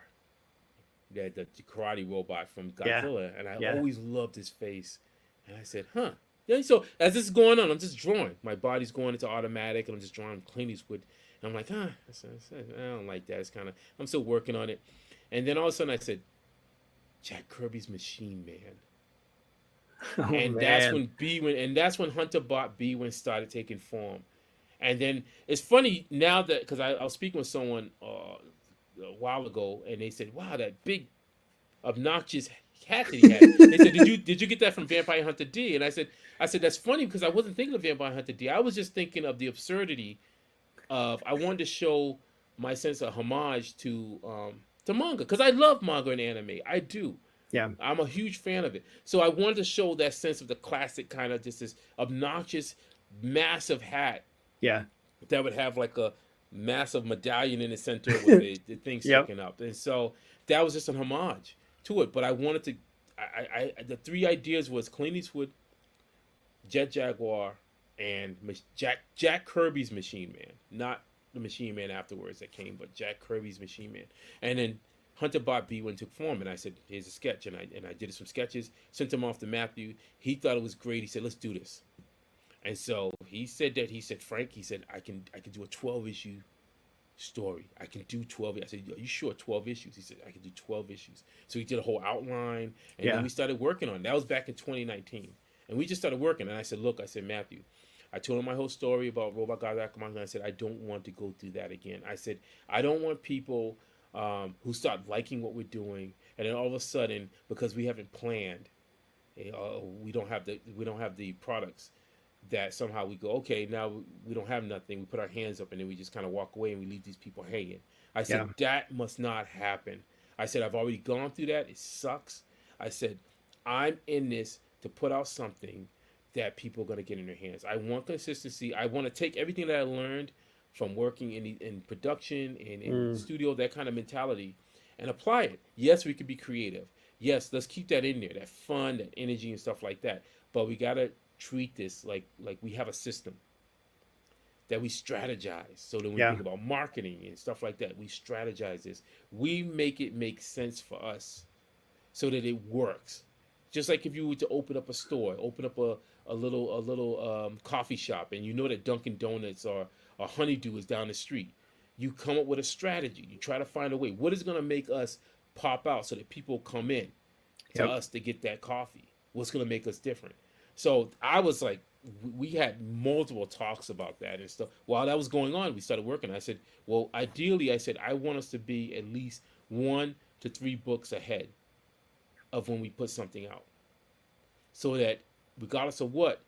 the karate robot from Yeah. Godzilla, and I Yeah. always loved his face. And I said, huh. Yeah, so as this is going on, I'm just drawing. My body's going into automatic, and I'm just drawing Clint Eastwood. And I'm like, I don't like that. It's kind of, I'm still working on it. And then all of a sudden I said, Jack Kirby's Machine Man. Oh And man. that's when Hunter bought B when started taking form. And then it's funny now that, because I was speaking with someone a while ago, and they said, "Wow, that big obnoxious hat that he had." They said, "Did you get that from Vampire Hunter D?" And I said that's funny because I wasn't thinking of Vampire Hunter D. I was just thinking of the absurdity of I wanted to show my sense of homage to manga, because I love manga and anime. I do. Yeah. I'm a huge fan of it. So I wanted to show that sense of the classic kind of just this obnoxious, massive hat Yeah. that would have like a massive medallion in the center with the thing Yep. sticking up. And so that was just an homage to it. But I wanted to, the three ideas was Clint Eastwood, Jet Jaguar, and Jack Kirby's Machine Man. Not the Machine Man afterwards that came, but Jack Kirby's Machine Man. And then Hunter bought B when took form, and I said, "Here's a sketch," and I did some sketches, sent them off to Matthew. He thought it was great. He said, "Let's do this." And so he said, Frank, he said, I can do a 12 issue story. I can do 12. I said, are you sure 12 issues? He said, I can do 12 issues. So he did a whole outline, and then Yeah. we started working on it. That was back in 2019. And we just started working. And I said, look, I said, Matthew, I told him my whole story about Robot God Akamai, and I said, I don't want to go through that again. I said, I don't want people who start liking what we're doing, and then all of a sudden, because we haven't planned, we don't have the products, that somehow we go, okay, now we don't have nothing. We put our hands up, and then we just kind of walk away, and we leave these people hanging. I said, Yeah. that must not happen. I said, I've already gone through that. It sucks. I said, I'm in this to put out something that people are going to get in their hands. I want consistency. I want to take everything that I learned from working in production, in Mm. studio, that kind of mentality, and apply it. Yes, we could be creative. Yes, let's keep that in there, that fun, that energy, and stuff like that. But we got to treat this like we have a system that we strategize. So that when we Yeah. think about marketing and stuff like that, we strategize this. We make it make sense for us so that it works. Just like if you were to open up a store, open up a little coffee shop, and you know that Dunkin' Donuts or Honeydew is down the street. You come up with a strategy. You try to find a way. What is going to make us pop out so that people come in to Yep. us to get that coffee? What's going to make us different? So I was like, we had multiple talks about that and stuff. While that was going on, we started working. I said, well, ideally, I said, I want us to be at least 1 to 3 books ahead of when we put something out, so that regardless of what,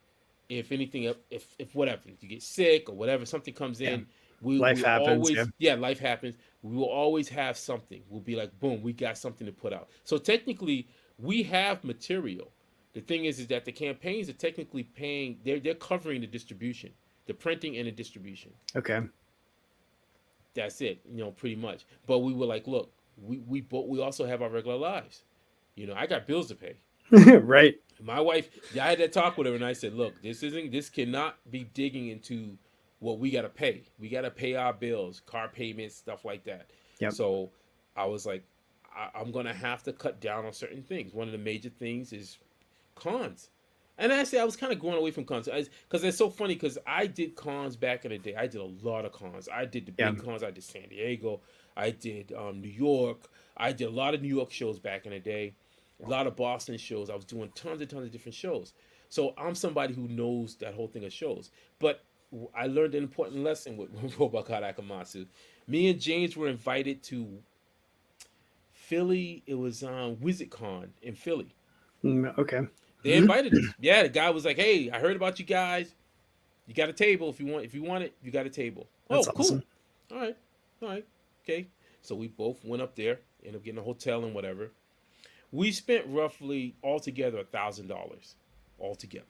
if anything, if whatever, if you get sick or whatever, something comes Yeah. in, Life We happens. Yeah. always, yeah, life happens. We will always have something. We'll be like, boom, we got something to put out. So technically, we have material. The thing is that the campaigns are technically paying. They're covering the distribution, the printing and the distribution. Okay. That's it, pretty much. But we were like, look, we also have our regular lives. I got bills to pay. Right. My wife, I had that talk with her, and I said, look, this cannot be digging into what we got to pay. We got to pay our bills, car payments, stuff like that. Yep. So I was like, I'm going to have to cut down on certain things. One of the major things is cons. And actually, I was kind of going away from cons because it's so funny because I did cons back in the day. I did a lot of cons. I did the big cons. I did San Diego. I did New York. I did a lot of New York shows back in the day. A lot of Boston shows. I was doing tons and tons of different shows. So I'm somebody who knows that whole thing of shows. But I learned an important lesson with Robocop Akamatsu. Me and James were invited to Philly. It was WizardCon in Philly. Okay. They invited us. Yeah, the guy was like, "Hey, I heard about you guys. You got a table if you want it. You got a table." That's cool. awesome. All right, okay. So we both went up there, ended up getting a hotel and whatever. We spent roughly altogether $1,000 altogether,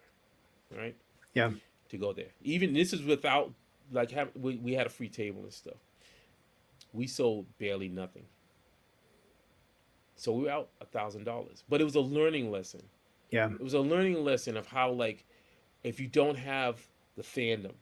right? Yeah. To go there. Even this is without we had a free table and stuff. We sold barely nothing. So we were out $1,000, but it was a learning lesson. Yeah. It was a learning lesson of how, if you don't have the fandom,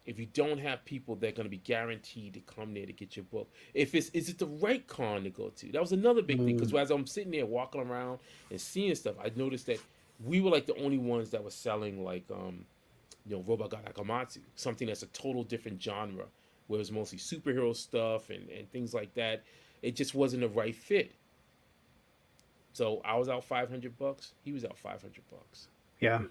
if you don't have people that are going to be guaranteed to come there to get your book, is it the right con to go to? That was another big thing, because as I'm sitting there walking around and seeing stuff, I noticed that we were the only ones that were selling Robot Akamatsu, something that's a total different genre, where it was mostly superhero stuff and things like that. It just wasn't the right fit. So I was out $500. He was out $500. Yeah.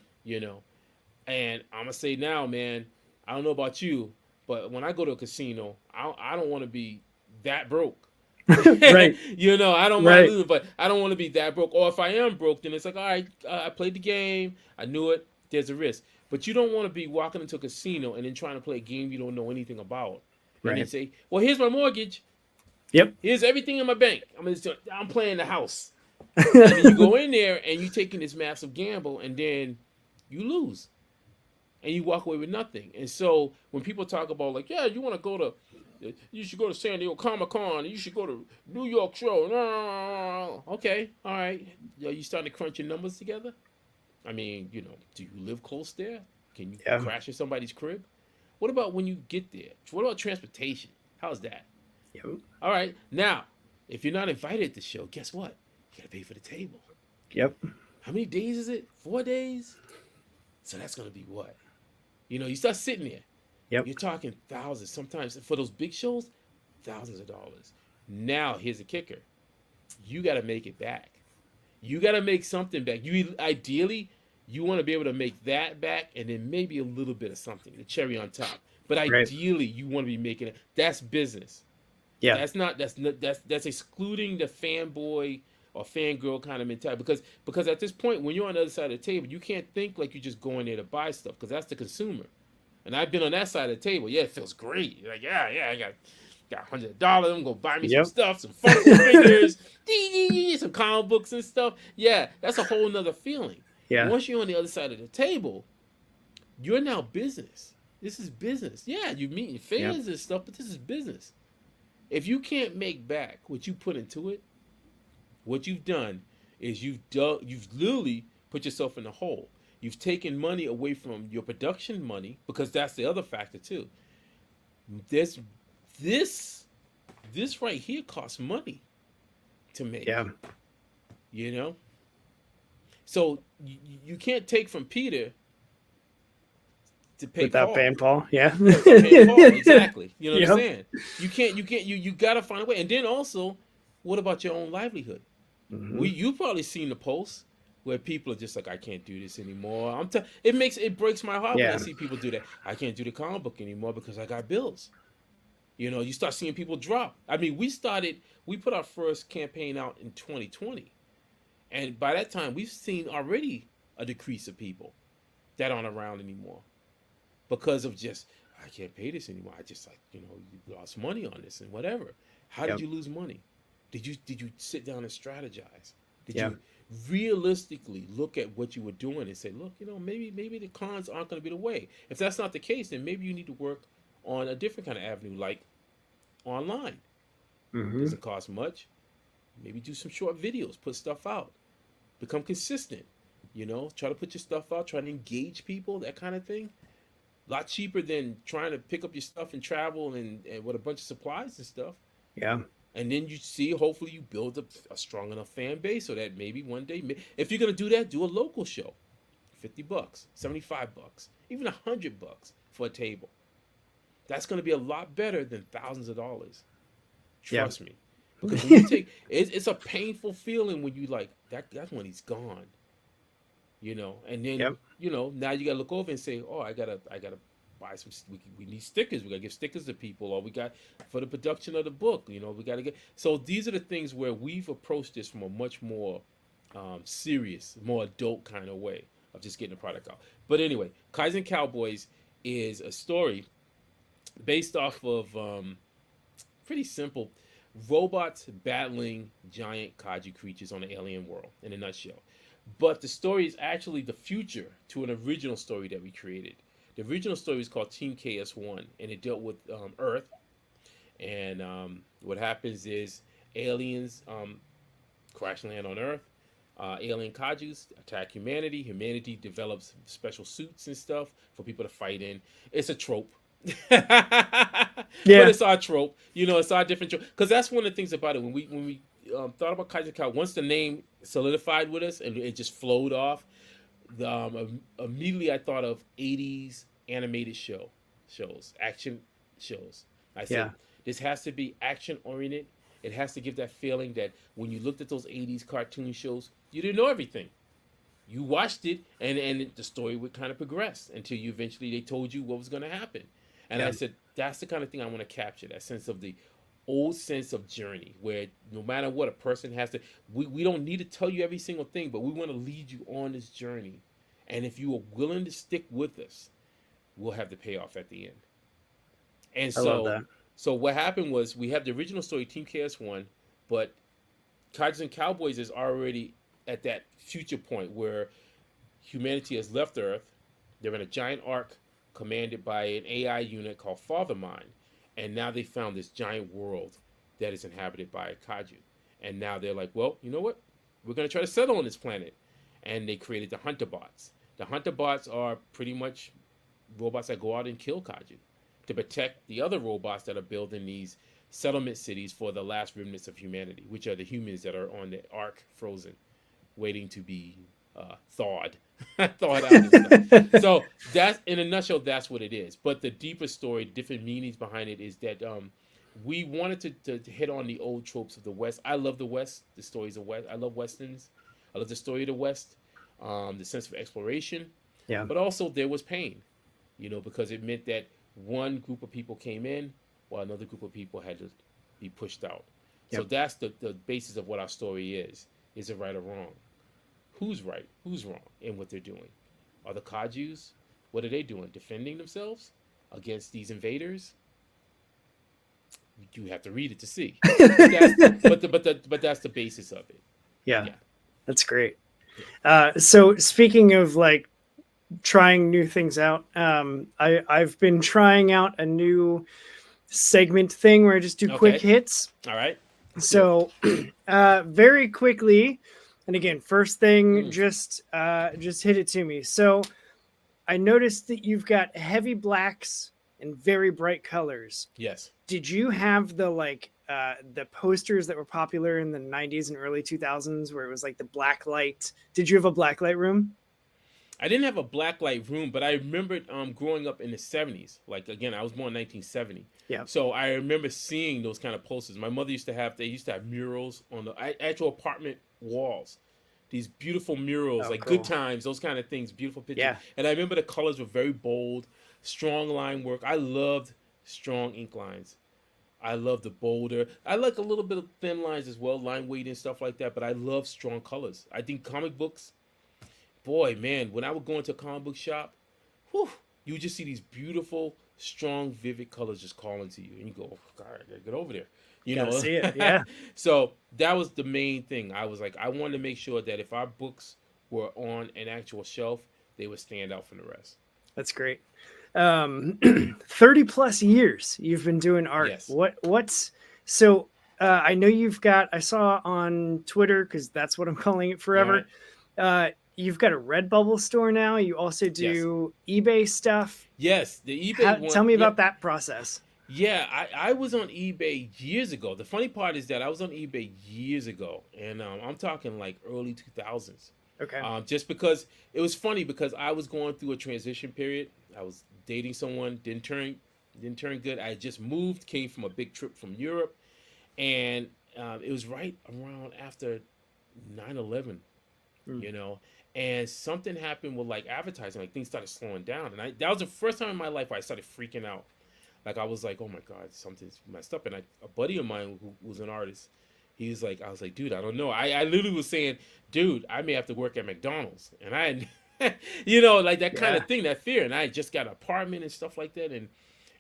And I'm gonna say now, man, I don't know about you, but when I go to a casino, I don't want to be that broke. Right. I don't mind losing, but I don't want to be that broke. Or if I am broke, then it's like, all right, I played the game, I knew it. There's a risk, but you don't want to be walking into a casino and then trying to play a game you don't know anything about, and then say, well, here's my mortgage. Yep. Here's everything in my bank. I'm playing the house. And then you go in there and you taking this massive gamble, and then you lose, and you walk away with nothing. And so when people talk about you want to go to, you should go to San Diego Comic Con, you should go to New York show. No. Okay, all right. You starting to crunch your numbers together? I mean, do you live close there? Can you crash at somebody's crib? What about when you get there? What about transportation? How's that? Yep. All right. Now, if you're not invited to the show, guess what? You gotta pay for the table. Yep. How many days is it? 4 days? So that's gonna be what? You start sitting there. Yep. You're talking thousands. Sometimes for those big shows, thousands of dollars. Now here's the kicker. You gotta make it back. You gotta make something back. Ideally, you want to be able to make that back, and then maybe a little bit of something, the cherry on top. But ideally, you want to be making it. That's business. Yeah. That's excluding the fanboy or fangirl kind of mentality, because at this point, when you're on the other side of the table, you can't think like you're just going there to buy stuff, because that's the consumer. And I've been on that side of the table. Yeah, it feels great. You're like, I got $100. I'm gonna buy me some stuff, some funky figures, some comic books and stuff. Yeah, that's a whole nother feeling. Yeah. Once you're on the other side of the table, you're now business. This is business. Yeah, you're meeting fans and stuff, but this is business. If you can't make back what you put into it, what you've done is you've literally put yourself in a hole. You've taken money away from your production money, because that's the other factor too. This right here costs money to make. Yeah. So you can't take from Peter to pay without Paul. paying Paul. Yeah. Paying Paul, exactly. You know what I'm saying? You can't. You gotta find a way. And then also, what about your own livelihood? Mm-hmm. You probably seen the posts where people are just like, I can't do this anymore. It breaks my heart when I see people do that. I can't do the comic book anymore because I got bills. You start seeing people drop. I mean, we put our first campaign out in 2020. And by that time, we've seen already a decrease of people that aren't around anymore, because of just, I can't pay this anymore. I just like, you lost money on this and whatever. How did Yep. you lose money? Did you sit down and strategize? Did Yeah. you realistically look at what you were doing and say, look, maybe the cons aren't going to be the way. If that's not the case, then maybe you need to work on a different kind of avenue, like online. Mm-hmm. Doesn't cost much. Maybe do some short videos, put stuff out, become consistent. Try to put your stuff out, try to engage people, that kind of thing. A lot cheaper than trying to pick up your stuff and travel and with a bunch of supplies and stuff. Yeah. And then you see, hopefully, you build a strong enough fan base so that maybe one day, if you're gonna do that, do a local show, $50, $75, even $100 for a table. That's gonna be a lot better than thousands of dollars. Yeah. Trust me, because when you take, it's a painful feeling when you like that. That's when he's gone. And then Yep. now you gotta look over and say, oh, I gotta buy some. We need stickers. We gotta give stickers to people, or we got for the production of the book. We gotta get. So these are the things where we've approached this from a much more serious, more adult kind of way of just getting the product out. But anyway, Kaijus Cowboys is a story based off of pretty simple robots battling giant kaiju creatures on an alien world in a nutshell. But the story is actually the future to an original story that we created. The original story is called Team KS1, and it dealt with Earth. And what happens is aliens crash land on Earth. Alien kaijus attack humanity. Humanity develops special suits and stuff for people to fight in. It's a trope. But Yeah. it's our trope. It's our different trope. Because that's one of the things about it. When we thought about Kaijus Cow, once the name solidified with us and it just flowed off, immediately I thought of 80s animated shows, action shows. I said, Yeah. this has to be action oriented. It has to give that feeling that when you looked at those 80s cartoon shows, you didn't know everything. You watched it, and the story would kind of progress until you eventually they told you what was going to happen. And Yeah. I said, that's the kind of thing I want to capture, that sense of the old sense of journey, where no matter what a person has to, we don't need to tell you every single thing, but we want to lead you on this journey. And if you are willing to stick with us, we'll have the payoff at the end. And I love so, that. so what happened was we have the original story, Team KS1, but Kaijus Cowboys is already at that future point where humanity has left Earth. They're in a giant ark commanded by an AI unit called Fathermind. And now they found this giant world that is inhabited by a kaiju. And now they're like, well, you know what? We're going to try to settle on this planet. And they created the Hunter Bots. The Hunter Bots are pretty much robots that go out and kill kaiju to protect the other robots that are building these settlement cities for the last remnants of humanity, which are the humans that are on the ark frozen, waiting to be thawed, thawed out and stuff. So that's, in a nutshell, that's what it is. But the deeper story, different meanings behind it, is that we wanted to hit on the old tropes of the West. I love the West, the stories of West. I love Westerns. I love the story of the West, the sense of exploration. Yeah. But also there was pain, because it meant that one group of people came in while another group of people had to be pushed out. So Yep. that's the basis of what our story is. Is it right or wrong? Who's right? Who's wrong in what they're doing? Are the Kaijus, what are they doing? Defending themselves against these invaders? You have to read it to see. But that's the basis of it. Yeah. Yeah. That's great. So speaking of like trying new things out, I've been trying out a new segment thing where I just do quick Okay. hits. All right. So very quickly, and again, first thing, just hit it to me. So I noticed that you've got heavy blacks and very bright colors. Yes. Did you have the posters that were popular in the 90s and early 2000s where it was like the black light? Did you have a black light room? I didn't have a black light room, but I remembered growing up in the 70s. Like, again, I was born in 1970. Yeah. So I remember seeing those kind of posters. My mother used to have murals on the actual apartment walls. These beautiful murals, like cool. Good Times, those kind of things, beautiful pictures. Yeah. And I remember the colors were very bold, strong line work. I loved strong ink lines. I love the bolder. I like a little bit of thin lines as well, line weight and stuff like that, but I love strong colors. I think comic books, boy, man, when I would go into a comic book shop, whew, you would just see these beautiful, strong, vivid colors just calling to you, and you go, oh, God, I gotta get over there, you Gotta know. see it. Yeah, So that was the main thing. I was like, I wanted to make sure that if our books were on an actual shelf, they would stand out from the rest. that's great. 30 plus years you've been doing art. Yes. What's so I know you've got, I saw on Twitter, because that's what I'm calling it All forever. right. You've got a Redbubble store now. You also Yes. do eBay stuff. Yes. The eBay Tell one. me Yeah. about that process. Yeah. I was on eBay years ago. The funny part is that I was on eBay years ago, and I'm talking like early 2000s. Okay. Just because it was funny because I was going through a transition period. I was dating someone, didn't turn good. I had just moved, came from a big trip from Europe, and it was right around after 9/11, Mm. you know. And something happened with like advertising, like things started slowing down, and that was the first time in my life where I started freaking out. Like I was like, oh my God, something's messed up. And a buddy of mine who was an artist, he was like, I was like, dude, I don't know. I literally was saying, dude, I may have to work at McDonald's, and like that kind Yeah. of thing, that fear. And I had just got an apartment and stuff like that. And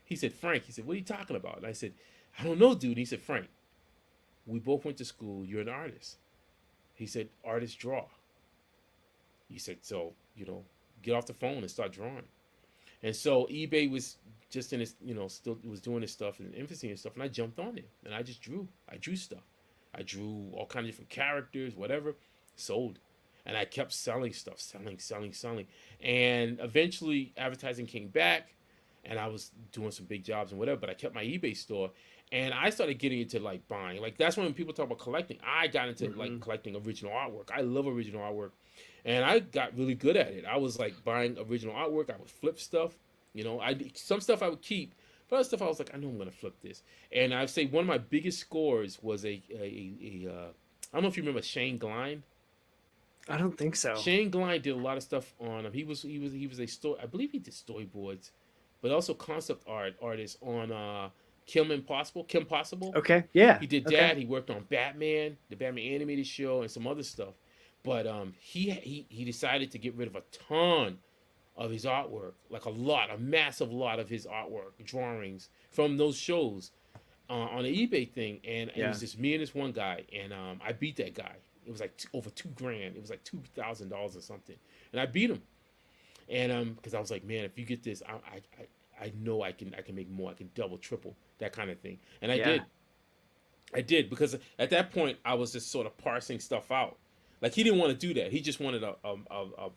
he said, Frank, he said, what are you talking about? And I said, I don't know, dude. And he said, Frank, we both went to school. You're an artist. He said, artists draw. He said, so, get off the phone and start drawing. And so eBay was just in its, still was doing this stuff in infancy and stuff. And I jumped on it and I just drew. I drew stuff. I drew all kinds of different characters, whatever, sold. And I kept selling stuff, selling. And eventually advertising came back and I was doing some big jobs and whatever, but I kept my eBay store and I started getting into like buying. Like that's when people talk about collecting. I got into like collecting original artwork. I love original artwork. And I got really good at it. I was like buying original artwork. I would flip stuff. Some stuff I would keep, but other stuff I was like, I know I'm gonna flip this. And I'd say one of my biggest scores was I don't know if you remember Shane Glein. I don't think so. Shane Glein did a lot of stuff on him. He was a story. I believe he did storyboards, but also concept artist on Kim Possible. Okay. Yeah. He did okay. that. He worked on Batman, the Batman animated show, and some other stuff. But he decided to get rid of a ton of his artwork, like a massive lot of his artwork, drawings from those shows on the eBay thing. And it was just me and this one guy, and I beat that guy. It was like over $2,000. It was like $2,000 or something, and I beat him. And because I was like, man, if you get this, I know I can make more. I can double, triple, that kind of thing. And I did because at that point I was just sort of parsing stuff out. Like he didn't want to do that. He just wanted a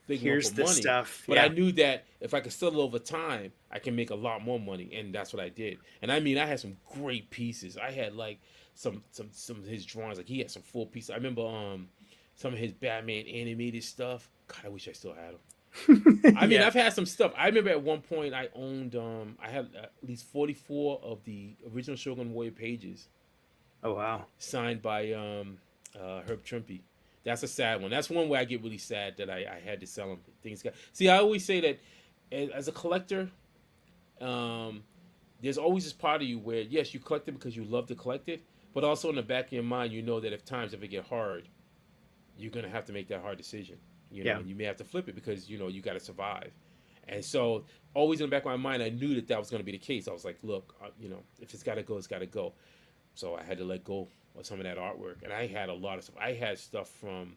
big lump of money. Stuff. But I knew that if I could sell it over time, I can make a lot more money, and that's what I did. And I mean, I had some great pieces. I had like some of his drawings. Like he had some full pieces. I remember some of his Batman animated stuff. God, I wish I still had them. I mean, I've had some stuff. I remember at one point I owned. I had at least 44 of the original Shogun Warrior pages. Oh wow! Signed by Herb Trimpe. That's a sad one. That's one where I get really sad that I had to sell them. See, I always say that as a collector, there's always this part of you where, yes, you collect it because you love to collect it, but also in the back of your mind, you know that if times ever get hard, you're going to have to make that hard decision. And you may have to flip it because, you got to survive. And so always in the back of my mind, I knew that was going to be the case. I was like, look, if it's got to go, it's got to go. So I had to let go of some of that artwork. And I had a lot of stuff. I had stuff from,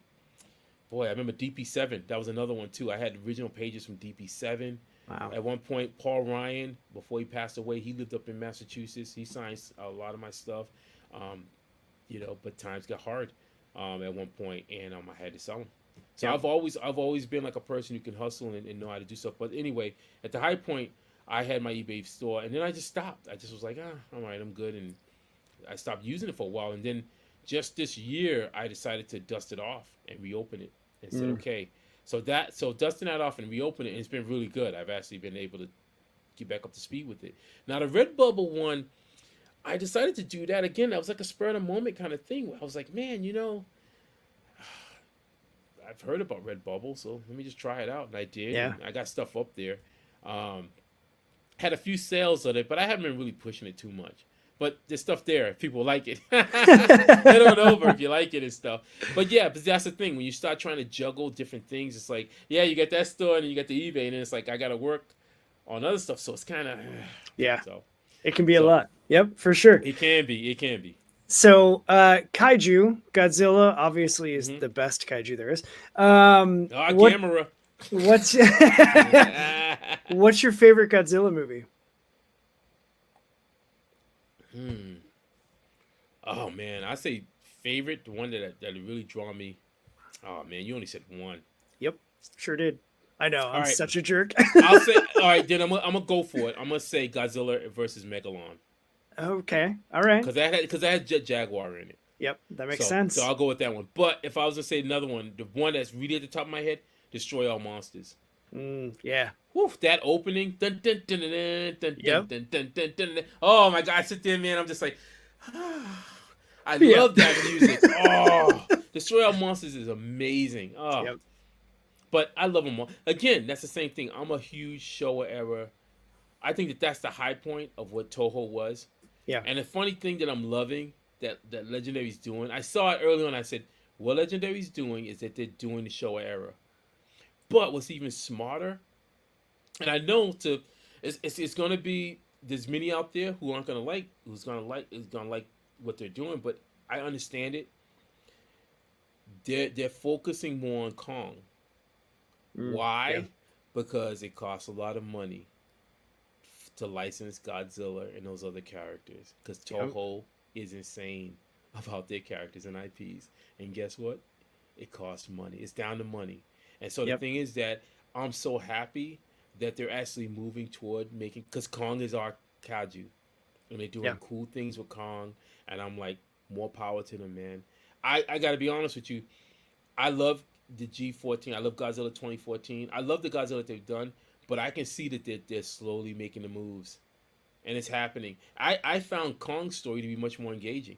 I remember DP7. That was another one too. I had original pages from DP7. Wow. At one point, Paul Ryan, before he passed away, he lived up in Massachusetts. He signed a lot of my stuff. But times got hard at one point, and I had to sell them. So I've always been like a person who can hustle and know how to do stuff. But anyway, at the high point, I had my eBay store, and then I just stopped. I just was like, all right, I'm good, and I stopped using it for a while. And then just this year, I decided to dust it off and reopen it, and said, okay. So dusting that off and reopening it, it's been really good. I've actually been able to get back up to speed with it. Now the Redbubble one, I decided to do that again. That was like a spur of the moment kind of thing. Where I was like, man, I've heard about Redbubble, so let me just try it out. And I did. Yeah. And I got stuff up there. Had a few sales of it, but I haven't been really pushing it too much. But there's stuff there if people like it. Head on over if you like it and stuff. But yeah, but that's the thing. When you start trying to juggle different things, it's like, yeah, you got that store and then you got the eBay, and then it's like, I got to work on other stuff. So it's kind of Yeah, so it can be a so lot. Yep, for sure. it can be. It can be. So, kaiju, Godzilla obviously is Hmm. the best kaiju there is. Ah, What Gamera. what's what's your favorite Godzilla movie? Hmm. Oh man, I say favorite, the one that really draw me. Oh man, you only said one. Yep, sure did. I know, All I'm right, such a jerk. I'll say. All right, then I'm gonna go for it. I'm gonna say Godzilla versus Megalon Okay, all right. because I had Jet Jaguar in it. Yep, that makes So sense. I'll go with that one. But if I was to say another one, the one that's really at the top of my head, Destroy All Monsters. Yeah. Whew, that opening. Dun, dun, dun, dun, dun, dun, Yep. dun, dun, dun, dun, dun. Oh my god, I sit there, man. I'm just like, I Yeah. love that music. Oh, Destroy All Monsters is amazing. Oh, Yep. but I love them all. Again, that's the same thing. I'm a huge Showa era. I think that's the high point of what Toho was. Yeah. And the funny thing that I'm loving that Legendary's doing, I saw it early on. I said, what Legendary's doing is that they're doing the Showa era. But what's even smarter, and I know it's gonna be there's many out there who aren't gonna like is gonna like what they're doing, but I understand it. They're focusing more on Kong. Yeah. Why? Because it costs a lot of money to license Godzilla and those other characters. Because Yep. Toho is insane about their characters and IPs. And guess what? It costs money. It's down to money. And so the Yep. thing is that I'm so happy that they're actually moving toward making, because Kong is our kaiju, and they're doing Yeah. cool things with Kong, and I'm like, more power to them, man. I got to be honest with you. I love the G14. I love Godzilla 2014. I love the Godzilla they've done, but I can see that they're slowly making the moves, and it's happening. I found Kong's story to be much more engaging.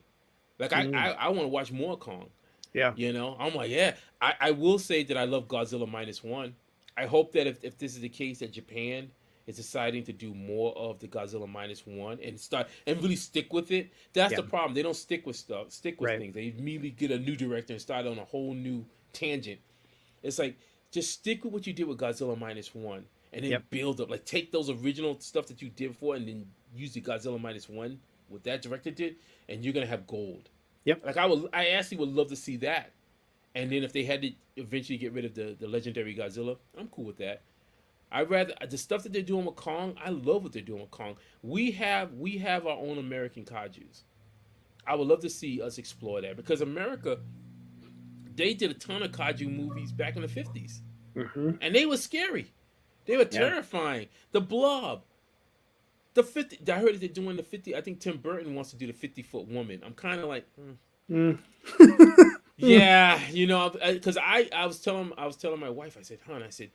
Like I want to watch more Kong. Yeah. You know, I'm like, yeah. I will say that I love Godzilla minus one. I hope that if this is the case, that Japan is deciding to do more of the Godzilla minus one and start and really stick with it. That's Yeah. the problem. They don't stick with Right. things. They immediately get a new director and start on a whole new tangent. It's like just stick with what you did with Godzilla minus one and then Yep. build up. Like take those original stuff that you did before and then use the Godzilla minus one, what that director did, and you're gonna have gold. Yep. Like I actually would love to see that. And then if they had to eventually get rid of the legendary Godzilla, I'm cool with that. I rather the stuff that they're doing with Kong. I love what they're doing with Kong. We have our own American kaiju's. I would love to see us explore that because America, they did a ton of kaiju movies back in the 50s, Mm-hmm. and they were scary. They were Yeah. terrifying. The Blob, the 50. I heard that they're doing the 50. I think Tim Burton wants to do the 50-foot woman. I'm kind of like. Mm. Yeah, you know, because I was telling my wife, I said, hon, I said,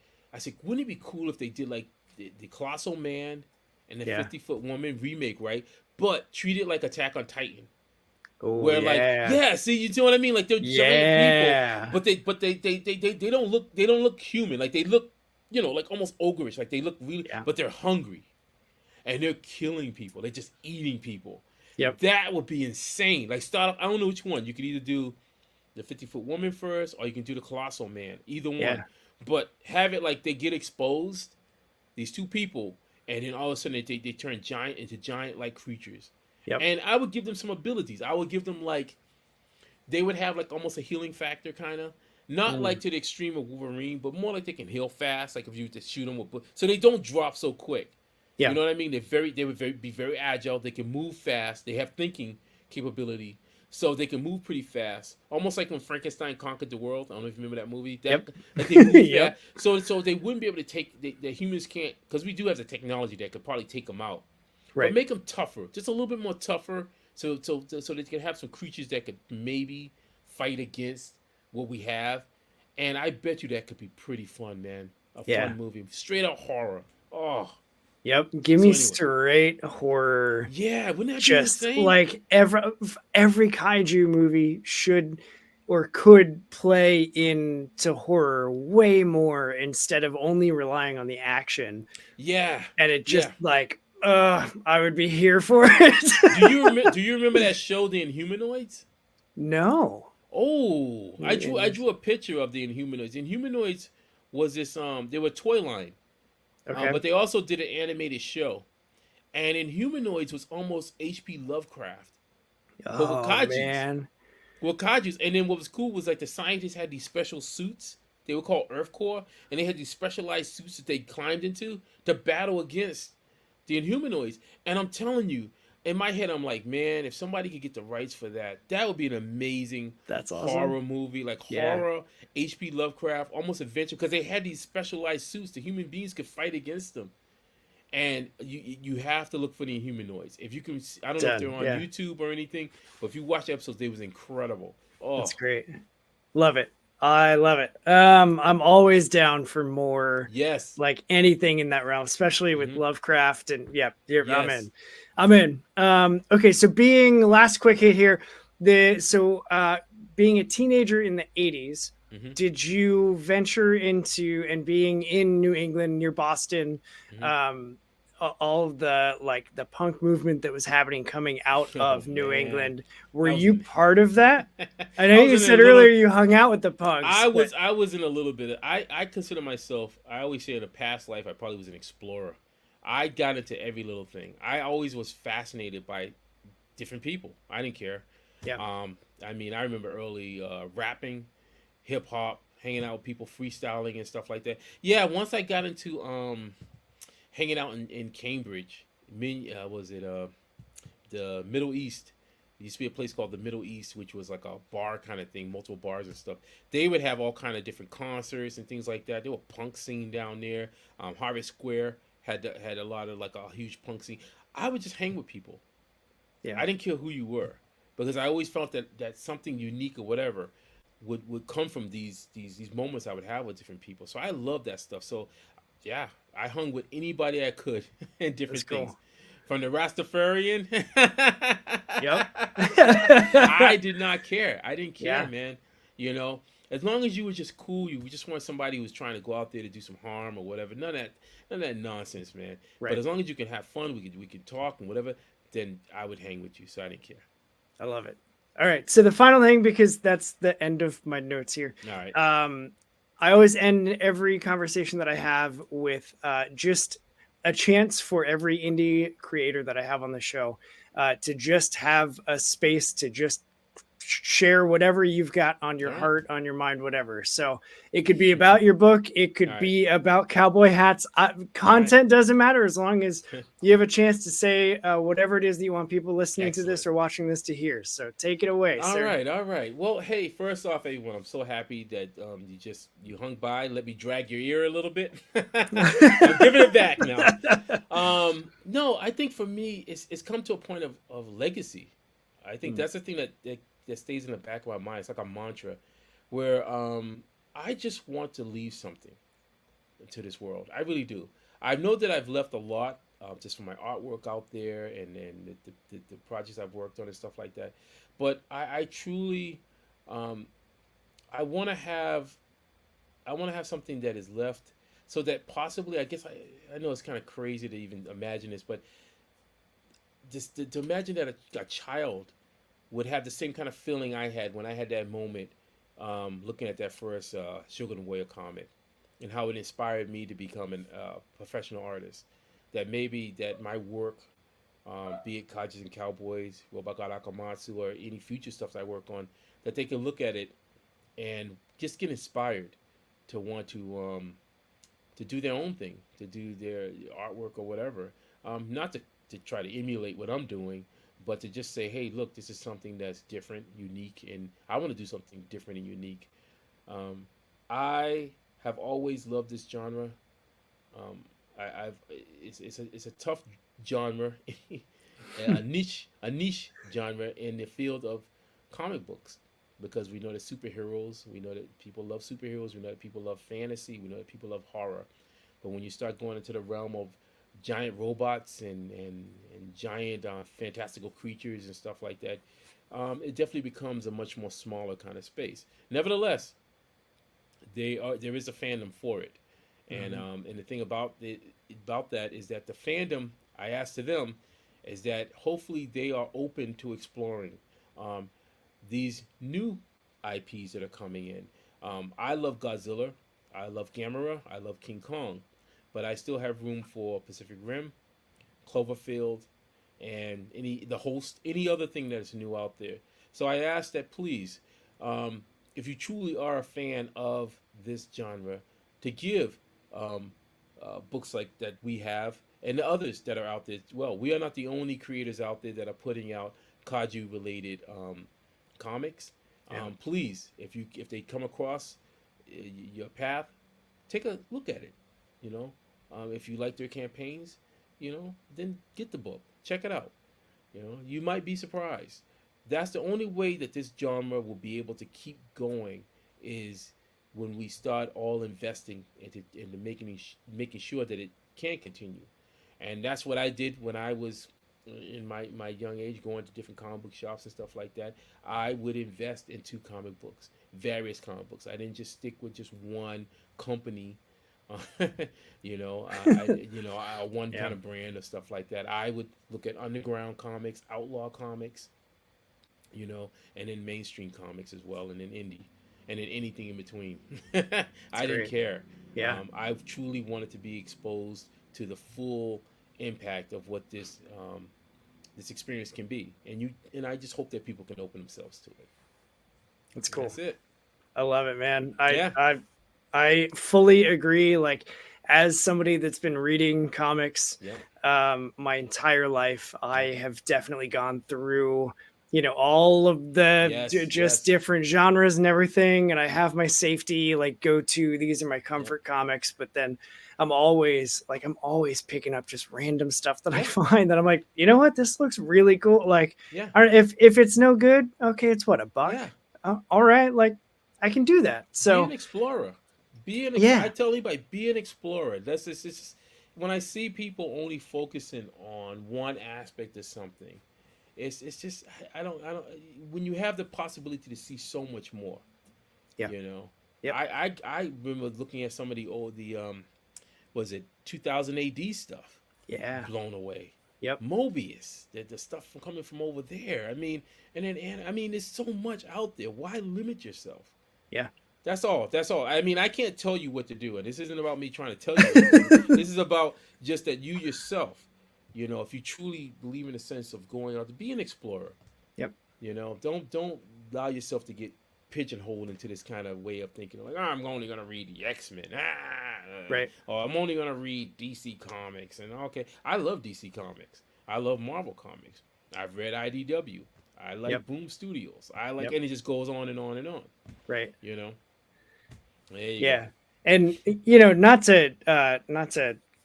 wouldn't it be cool if they did like the Colossal Man and the Yeah. 50-foot woman remake, right? But treat it like Attack on Titan, Oh where yeah. like, yeah, see, you know what I mean? Like they're Yeah. giant people, but they don't look human, like they look, you know, like almost ogreish, like they look really, Yeah. but they're hungry and they're killing people, they're just eating people. Yep. That would be insane. Like start off, I don't know which one. You could either do the 50-foot woman first, or you can do the Colossal Man. Either one. Yeah. But have it like they get exposed, these two people, and then all of a sudden they turn giant into giant like creatures. Yep. And I would give them some abilities. I would give them like they would have like almost a healing factor kind of. Not like to the extreme of Wolverine, but more like they can heal fast. Like if you just shoot them with, so they don't drop so quick. Yeah. You know what I mean? They would be very agile. They can move fast. They have thinking capability, so they can move pretty fast. Almost like when Frankenstein conquered the world. I don't know if you remember that movie. Yep. Like they move Yep. fast. So they wouldn't be able to take the humans can't, because we do have the technology that could probably take them out. Right. But make them tougher, just a little bit more tougher, so they can have some creatures that could maybe fight against what we have. And I bet you that could be pretty fun, man. A Yeah. fun movie, straight out horror. Oh. Yep. Give So me anyway. straight horror. Yeah, wouldn't that be Just insane? like every kaiju movie should or could play into horror way more instead of only relying on the action. Yeah. And it just Yeah. like, I would be here for it. Do you remember that show, The Inhumanoids? No. Oh, I Yeah. drew a picture of the Inhumanoids. Inhumanoids was this they were a toy line. Okay. But they also did an animated show, and Inhumanoids was almost H.P. Lovecraft, but with Oh kajus. man, Well, kajus, and then what was cool was like the scientists had these special suits. They were called Earth Core, and they had these specialized suits that they climbed into to battle against the Inhumanoids. And I'm telling you, in my head, I'm like, man, if somebody could get the rights for that, that would be an amazing that's awesome. horror movie, like Yeah, horror, H.P. Lovecraft, almost adventure, because they had these specialized suits. The human beings could fight against them, and you have to look for the Humanoids. If you can, I don't know if they're done. on Yeah, YouTube or anything, but if you watch the episodes, they was incredible. Oh, that's great. Love it. I love it. I'm always down for more, yes, like anything in that realm, especially with hmm, Lovecraft. And yeah, I'm yes, in. I'm in. Okay, so being last quick hit here, being a teenager in the '80s, hmm, did you venture into and being in New England near Boston? hmm. Um, all of the like the punk movement that was happening coming out Oh of New man, England. Were I was you in, part of that? I know I was you in a said little. earlier you hung out with the punks, but I was in a little bit. I consider myself. I always say in a past life, I probably was an explorer. I got into every little thing. I always was fascinated by different people. I didn't care. yeah, I mean, I remember early rapping, hip hop, hanging out with people, freestyling and stuff like that. Yeah, once I got into hanging out in Cambridge, was it the Middle East? There used to be a place called the Middle East, which was like a bar kind of thing, multiple bars and stuff. They would have all kind of different concerts and things like that. There were punk scene down there. Harvard Square had a lot of like a huge punk scene. I would just hang with people. yeah, I didn't care who you were, because I always felt that something unique or whatever would come from these moments I would have with different people. So I love that stuff. So yeah, I hung with anybody I could and that's different things. cool. From the Rastafarian, Yep. I did not care. I didn't care, Yeah, man. You know, as long as you were just cool, you just want somebody who was trying to go out there to do some harm or whatever. None of that nonsense, man. But right. as long as you can have fun, we could talk and whatever. Then I would hang with you. So I didn't care. I love it. All right. So the final thing, because that's the end of my notes here. All right. Um, I always end every conversation that I have with just a chance for every indie creator that I have on the show to just have a space to just share whatever you've got on your All right. heart, on your mind, whatever. So it could be about your book, it All could right. be about cowboy hats. All right. Content doesn't matter as long as you have a chance to say whatever it is that you want people listening to this Excellent. or watching this to hear. So take it away, All sir. right, all right. Well, hey, first off, everyone, I'm so happy that you hung by, let me drag your ear a little bit. I'm giving it back now. No, I think for me, it's come to a point of legacy. I think Mm, that's the thing that stays in the back of my mind. It's like a mantra, where I just want to leave something to this world. I really do. I know that I've left a lot, just from my artwork out there and the projects I've worked on and stuff like that. But I truly, um, I want to have something that is left, so that possibly, I guess, I know it's kind of crazy to even imagine this, but just to imagine that a child would have the same kind of feeling I had when I had that moment, looking at that first Sugar and Warrior comic, and how it inspired me to become a professional artist. That maybe that my work, be it Kaijus and Cowboys, Robagat Akamatsu, or any future stuff I work on, that they can look at it and just get inspired to want to do their own thing, to do their artwork or whatever. Not to try to emulate what I'm doing, but to just say, hey, look, this is something that's different, unique, and I want to do something different and unique. Um, I have always loved this genre. Um, I've it's a tough genre, a niche genre in the field of comic books, because we know that superheroes, we know that people love superheroes, we know that people love fantasy, we know that people love horror. But when you start going into the realm of giant robots and giant fantastical creatures and stuff like that, it definitely becomes a much more smaller kind of space. Nevertheless, there is a fandom for it, mhm. and the thing about that is that the fandom, I asked to them, is that hopefully they are open to exploring um, these new IPs that are coming in. I love Godzilla, I love Gamera, I love King Kong, but I still have room for Pacific Rim, Cloverfield, and any other thing that is new out there. So I ask that please, um, if you truly are a fan of this genre, to give um, books like that we have and the others that are out there. Well, we are not the only creators out there that are putting out kaiju related comics. Yeah. Please, if they come across your path, take a look at it. You know, if you like their campaigns, then get the book, check it out. You might be surprised. That's the only way that this genre will be able to keep going, is when we start all investing into making sure that it can continue. And that's what I did when I was in my young age, going to different comic book shops and stuff like that. I would invest into comic books, various comic books. I didn't just stick with just one company, one Yeah. kind of brand or stuff like that. I would look at underground comics, outlaw comics, and then mainstream comics as well, and then indie, and then anything in between. That's I didn't great. care. Yeah. I truly wanted to be exposed to the full impact of what this experience can be, and I just hope that people can open themselves to it. That's cool. That's it. I love it, man. Yeah. I fully agree. Like, as somebody that's been reading comics Yeah. my entire life, I have definitely gone through, all of the Yes. just Yes. different genres and everything. And I have my safety, like, go to, these are my comfort comics. But then I'm always picking up just random stuff that I find that I'm like, you know what, this looks really cool. Like, Yeah. if it's no good, okay, it's what, $1? Yeah. All right, like, I can do that. Be So an explorer. I yeah, tell anybody, be an explorer. That's just, it's just, when I see people only focusing on one aspect of something, it's just, I don't. When you have the possibility to see so much more, yeah, you know. yep, I remember looking at some of the was it 2000 AD stuff, yeah, blown away. yep, Mobius, the stuff from coming from over there. I mean, there's so much out there. Why limit yourself? yeah, That's all. That's all. I mean, I can't tell you what to do, and this isn't about me trying to tell you what to do. This is about just that you yourself, if you truly believe in the sense of going out to be an explorer, yep, don't allow yourself to get pigeonholed into this kind of way of thinking. Like, I'm only gonna read the X-Men, right, or I'm only gonna read DC comics. And okay, I love DC comics. I love Marvel comics. I've read IDW. I like yep, Boom Studios. I like, yep, and it just goes on and on and on. right, You know. There you yeah, go. and not to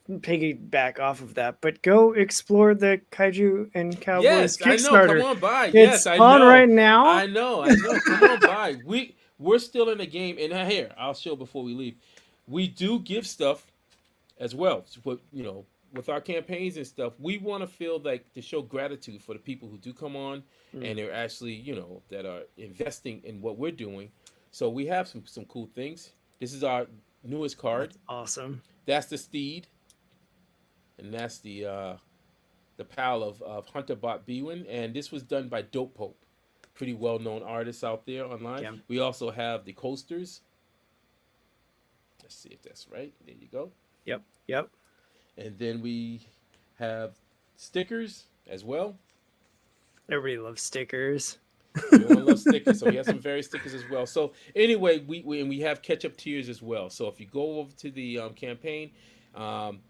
piggyback off of that, but go explore the Kaiju and Cowboys Yes, I know. Come Kickstarter. on by. It's Yes, I on know. right now. I know. I know. Come on by. We're still in the game. And here, I'll show before we leave. We do give stuff as well. But with our campaigns and stuff, we want to feel like to show gratitude for the people who do come on, and they're actually, that are investing in what we're doing. So we have some cool things. This is our newest card. That's awesome. That's the steed, and that's the pal of Hunter Bot Bewin, and this was done by Dope Pope, pretty well known artists out there online. Yeah. We also have the coasters. Let's see if that's right. There you go. Yep. Yep. And then we have stickers as well. Everybody loves stickers. Everyone loves stickers, so we have some various stickers as well. So anyway, we have catch-up tiers as well. So if you go over to the campaign,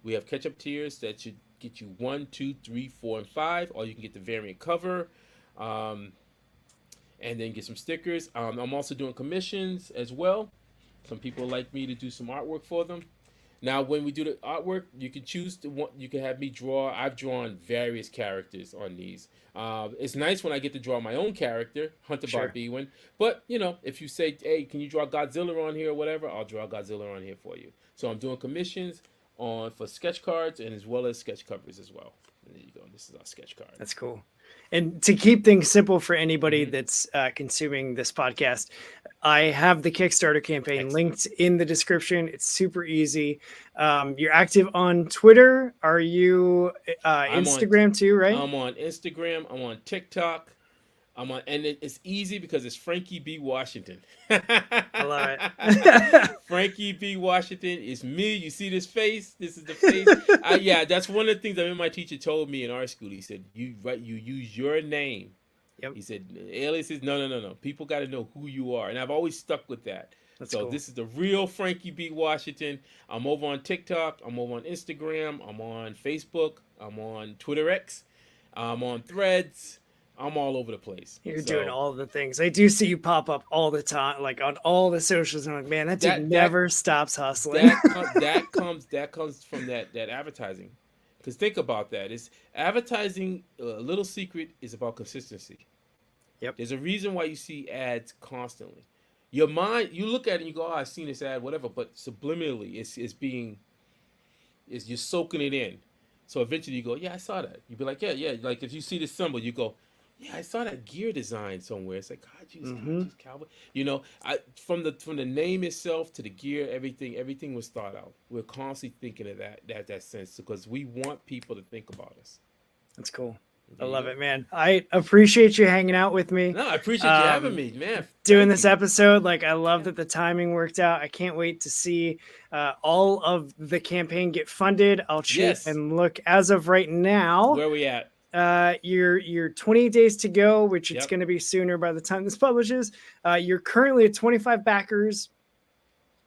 we have catch-up tiers that should get you 1, 2, 3, 4, and 5, or you can get the variant cover, and then get some stickers. I'm also doing commissions as well. Some people like me to do some artwork for them. Now, when we do the artwork, you can choose you can have me draw. I've drawn various characters on these. It's nice when I get to draw my own character, Hunter Bot Bewin. But if you say, "Hey, can you draw Godzilla on here or whatever?" I'll draw Godzilla on here for you. So I'm doing commissions for sketch cards and as well as sketch covers as well. And there you go. This is our sketch card. That's cool. And to keep things simple for anybody that's consuming this podcast, I have the Kickstarter campaign linked in the description. It's super easy. You're active on Twitter. Are you Instagram too, right? I'm on Instagram. I'm on TikTok. I'm on, and it's easy because it's Frankie B. Washington. I love it. Frankie B. Washington is me. You see this face? This is the face. Yeah, that's one of the things I remember my teacher told me in our school. He said, you use your name. Yep, He said, aliases, no. People got to know who you are. And I've always stuck with that. that's So cool. this is the real Frankie B. Washington. I'm over on TikTok. I'm over on Instagram. I'm on Facebook. I'm on Twitter X. I'm on Threads. I'm all over the place. You're doing So all the things. I do see you pop up all the time, like on all the socials. I'm like, man, that dude that never stops hustling. that comes from that advertising. Because think about that. It's advertising. A little secret is about consistency. Yep. There's a reason why you see ads constantly. Your mind, you look at it and you go, "Oh, I've seen this ad, whatever." But subliminally, you're soaking it in. So eventually, you go, "Yeah, I saw that." You be like, "Yeah." Like if you see this symbol, you go, "Yeah, I saw that gear design somewhere." It's like Mm-hmm. Kaijus Cowboy. You know, from the name itself to the gear, everything was thought out. We're constantly thinking of that sense because we want people to think about us. That's cool. I There you love go. it, man. I appreciate you hanging out with me. No, I appreciate you having me, man. Doing Thank this you. episode. Like, I love Yeah. that the timing worked out. I can't wait to see all of the campaign get funded. I'll shoot Yes. and look as of right now. Where we at? You're 28 days to go, which it's Yep. going to be sooner by the time this publishes. You're currently at 25 backers.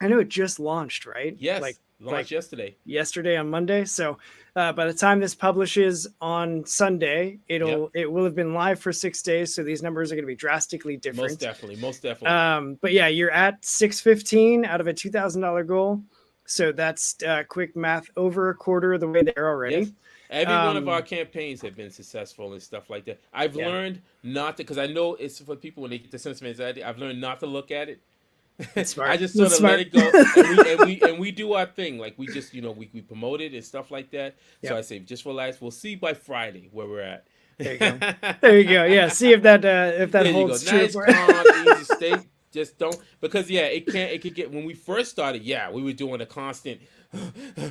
I know it just launched, right? Yes. Like Launched yesterday. yesterday on Monday. So by the time this publishes on Sunday, it Yep. will have been live for 6 days. So these numbers are going to be drastically Most different. definitely. Most definitely. But yeah, you're at 615 out of a $2,000 goal. So that's quick math, over a quarter of the way there already. Yes. Every one of our campaigns have been successful and stuff like that. I've Yeah. learned not to, because I know it's for people when they get the sense of anxiety. I've learned not to look at it. Smart. I just sort That's of let smart. it go, and we do our thing. Like we just we promote it and stuff like that. So Yep. I say just relax. We'll see by Friday where we're at. There you go. There you go. Yeah. See if that There you holds go. true Nice, for calm, easy state. Just don't, because it could get, when we first started, we were doing a constant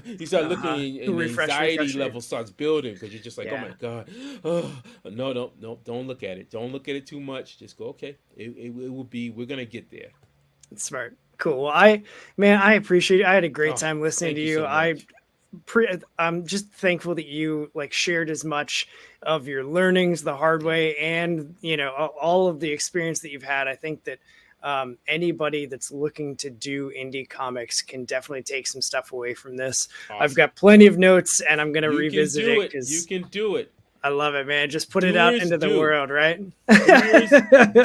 you start looking and the anxiety level starts building because you're just like, oh my God. No, don't look at it. Don't look at it too much. Just go, okay. It will be, we're gonna get there. It's smart. Cool. Well, I appreciate it. I had a great Oh, time listening thank to you you. so much. I'm just thankful that you like shared as much of your learnings the hard way and all of the experience that you've had. I think that anybody that's looking to do indie comics can definitely take some stuff away from this. I've Awesome. got plenty of notes and I'm going to You can revisit do it it. You because can do it. I love it, man. Just put it out Doers into the do. world, right?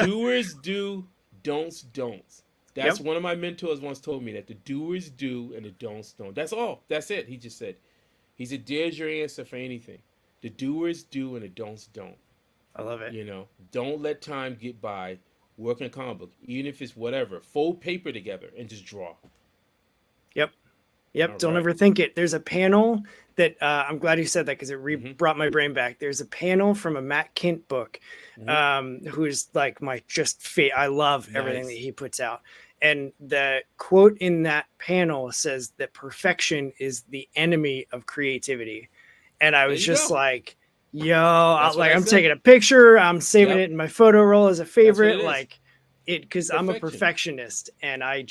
Doers do, don'ts don't. That's Yep. one of my mentors once told me, that the doers do and the don'ts don't. That's all. That's it. He just said. He said, there's your answer for anything. The doers do and the don'ts don't. I love it. Don't let time get by. Work in a comic book, even if it's whatever. Fold paper together and just draw. Yep. All Don't right. overthink it. There's a panel that I'm glad you said that because it brought my brain back. There's a panel from a Matt Kint book, who's like my I love everything that he puts out. And the quote in that panel says that perfection is the enemy of creativity. And I was just like, yo, I'm taking a picture. I'm saving it in my photo roll as a favorite. Like it, because I'm a perfectionist and I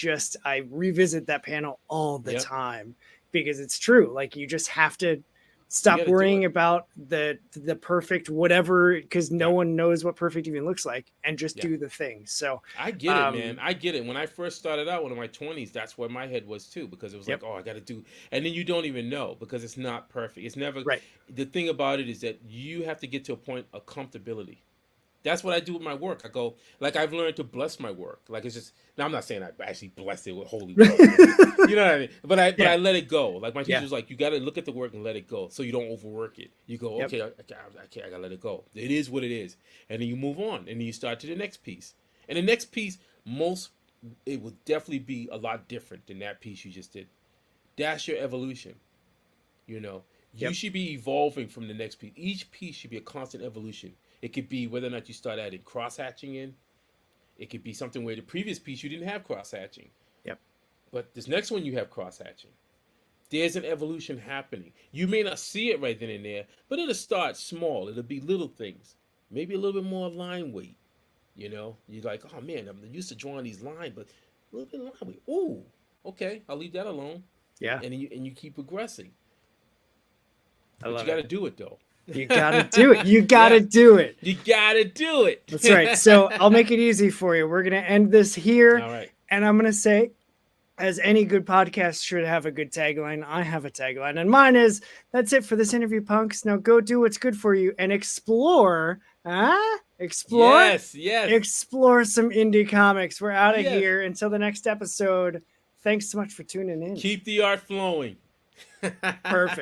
revisit that panel all the time because it's true. Like you just have to stop worrying about the perfect whatever, because no one knows what perfect even looks like, and just do the thing. So I get it, man. I get it. When I first started out, in my 20s, that's where my head was too, because it was like, oh, I got to do, and then you don't even know because it's not perfect. It's never right. The thing about it is that you have to get to a point of comfortability. That's what I do with my work. I go, like, I've learned to bless my work. Like, it's just, now I'm not saying I actually bless it with holy water. You know what I mean? But I let it go. Like, my teacher's like, you got to look at the work and let it go so you don't overwork it. You go, okay, I got to let it go. It is what it is. And then you move on. And then you start to the next piece. And the next piece, it will definitely be a lot different than that piece you just did. That's your evolution. You should be evolving from the next piece. Each piece should be a constant evolution. It could be whether or not you start adding cross-hatching in. It could be something where the previous piece you didn't have cross-hatching. Yep. But this next one you have cross-hatching. There's an evolution happening. You may not see it right then and there, but it'll start small. It'll be little things. Maybe a little bit more line weight. You know, you're like, oh man, I'm used to drawing these lines, but a little bit of line. Ooh, okay, I'll leave that alone. Yeah. And you keep progressing. I But you love got to it. do it though. You got to do it. You got to Yeah, do it. you got to do it. That's right. So I'll make it easy for you. We're going to end this here. All right. And I'm going to say, as any good podcast should have a good tagline, I have a tagline. And mine is, that's it for this interview, punks. Now go do what's good for you and explore. Explore? Yes, yes. Explore some indie comics. We're out of Yes. here. Until the next episode. Thanks so much for tuning in. Keep the art flowing. Perfect.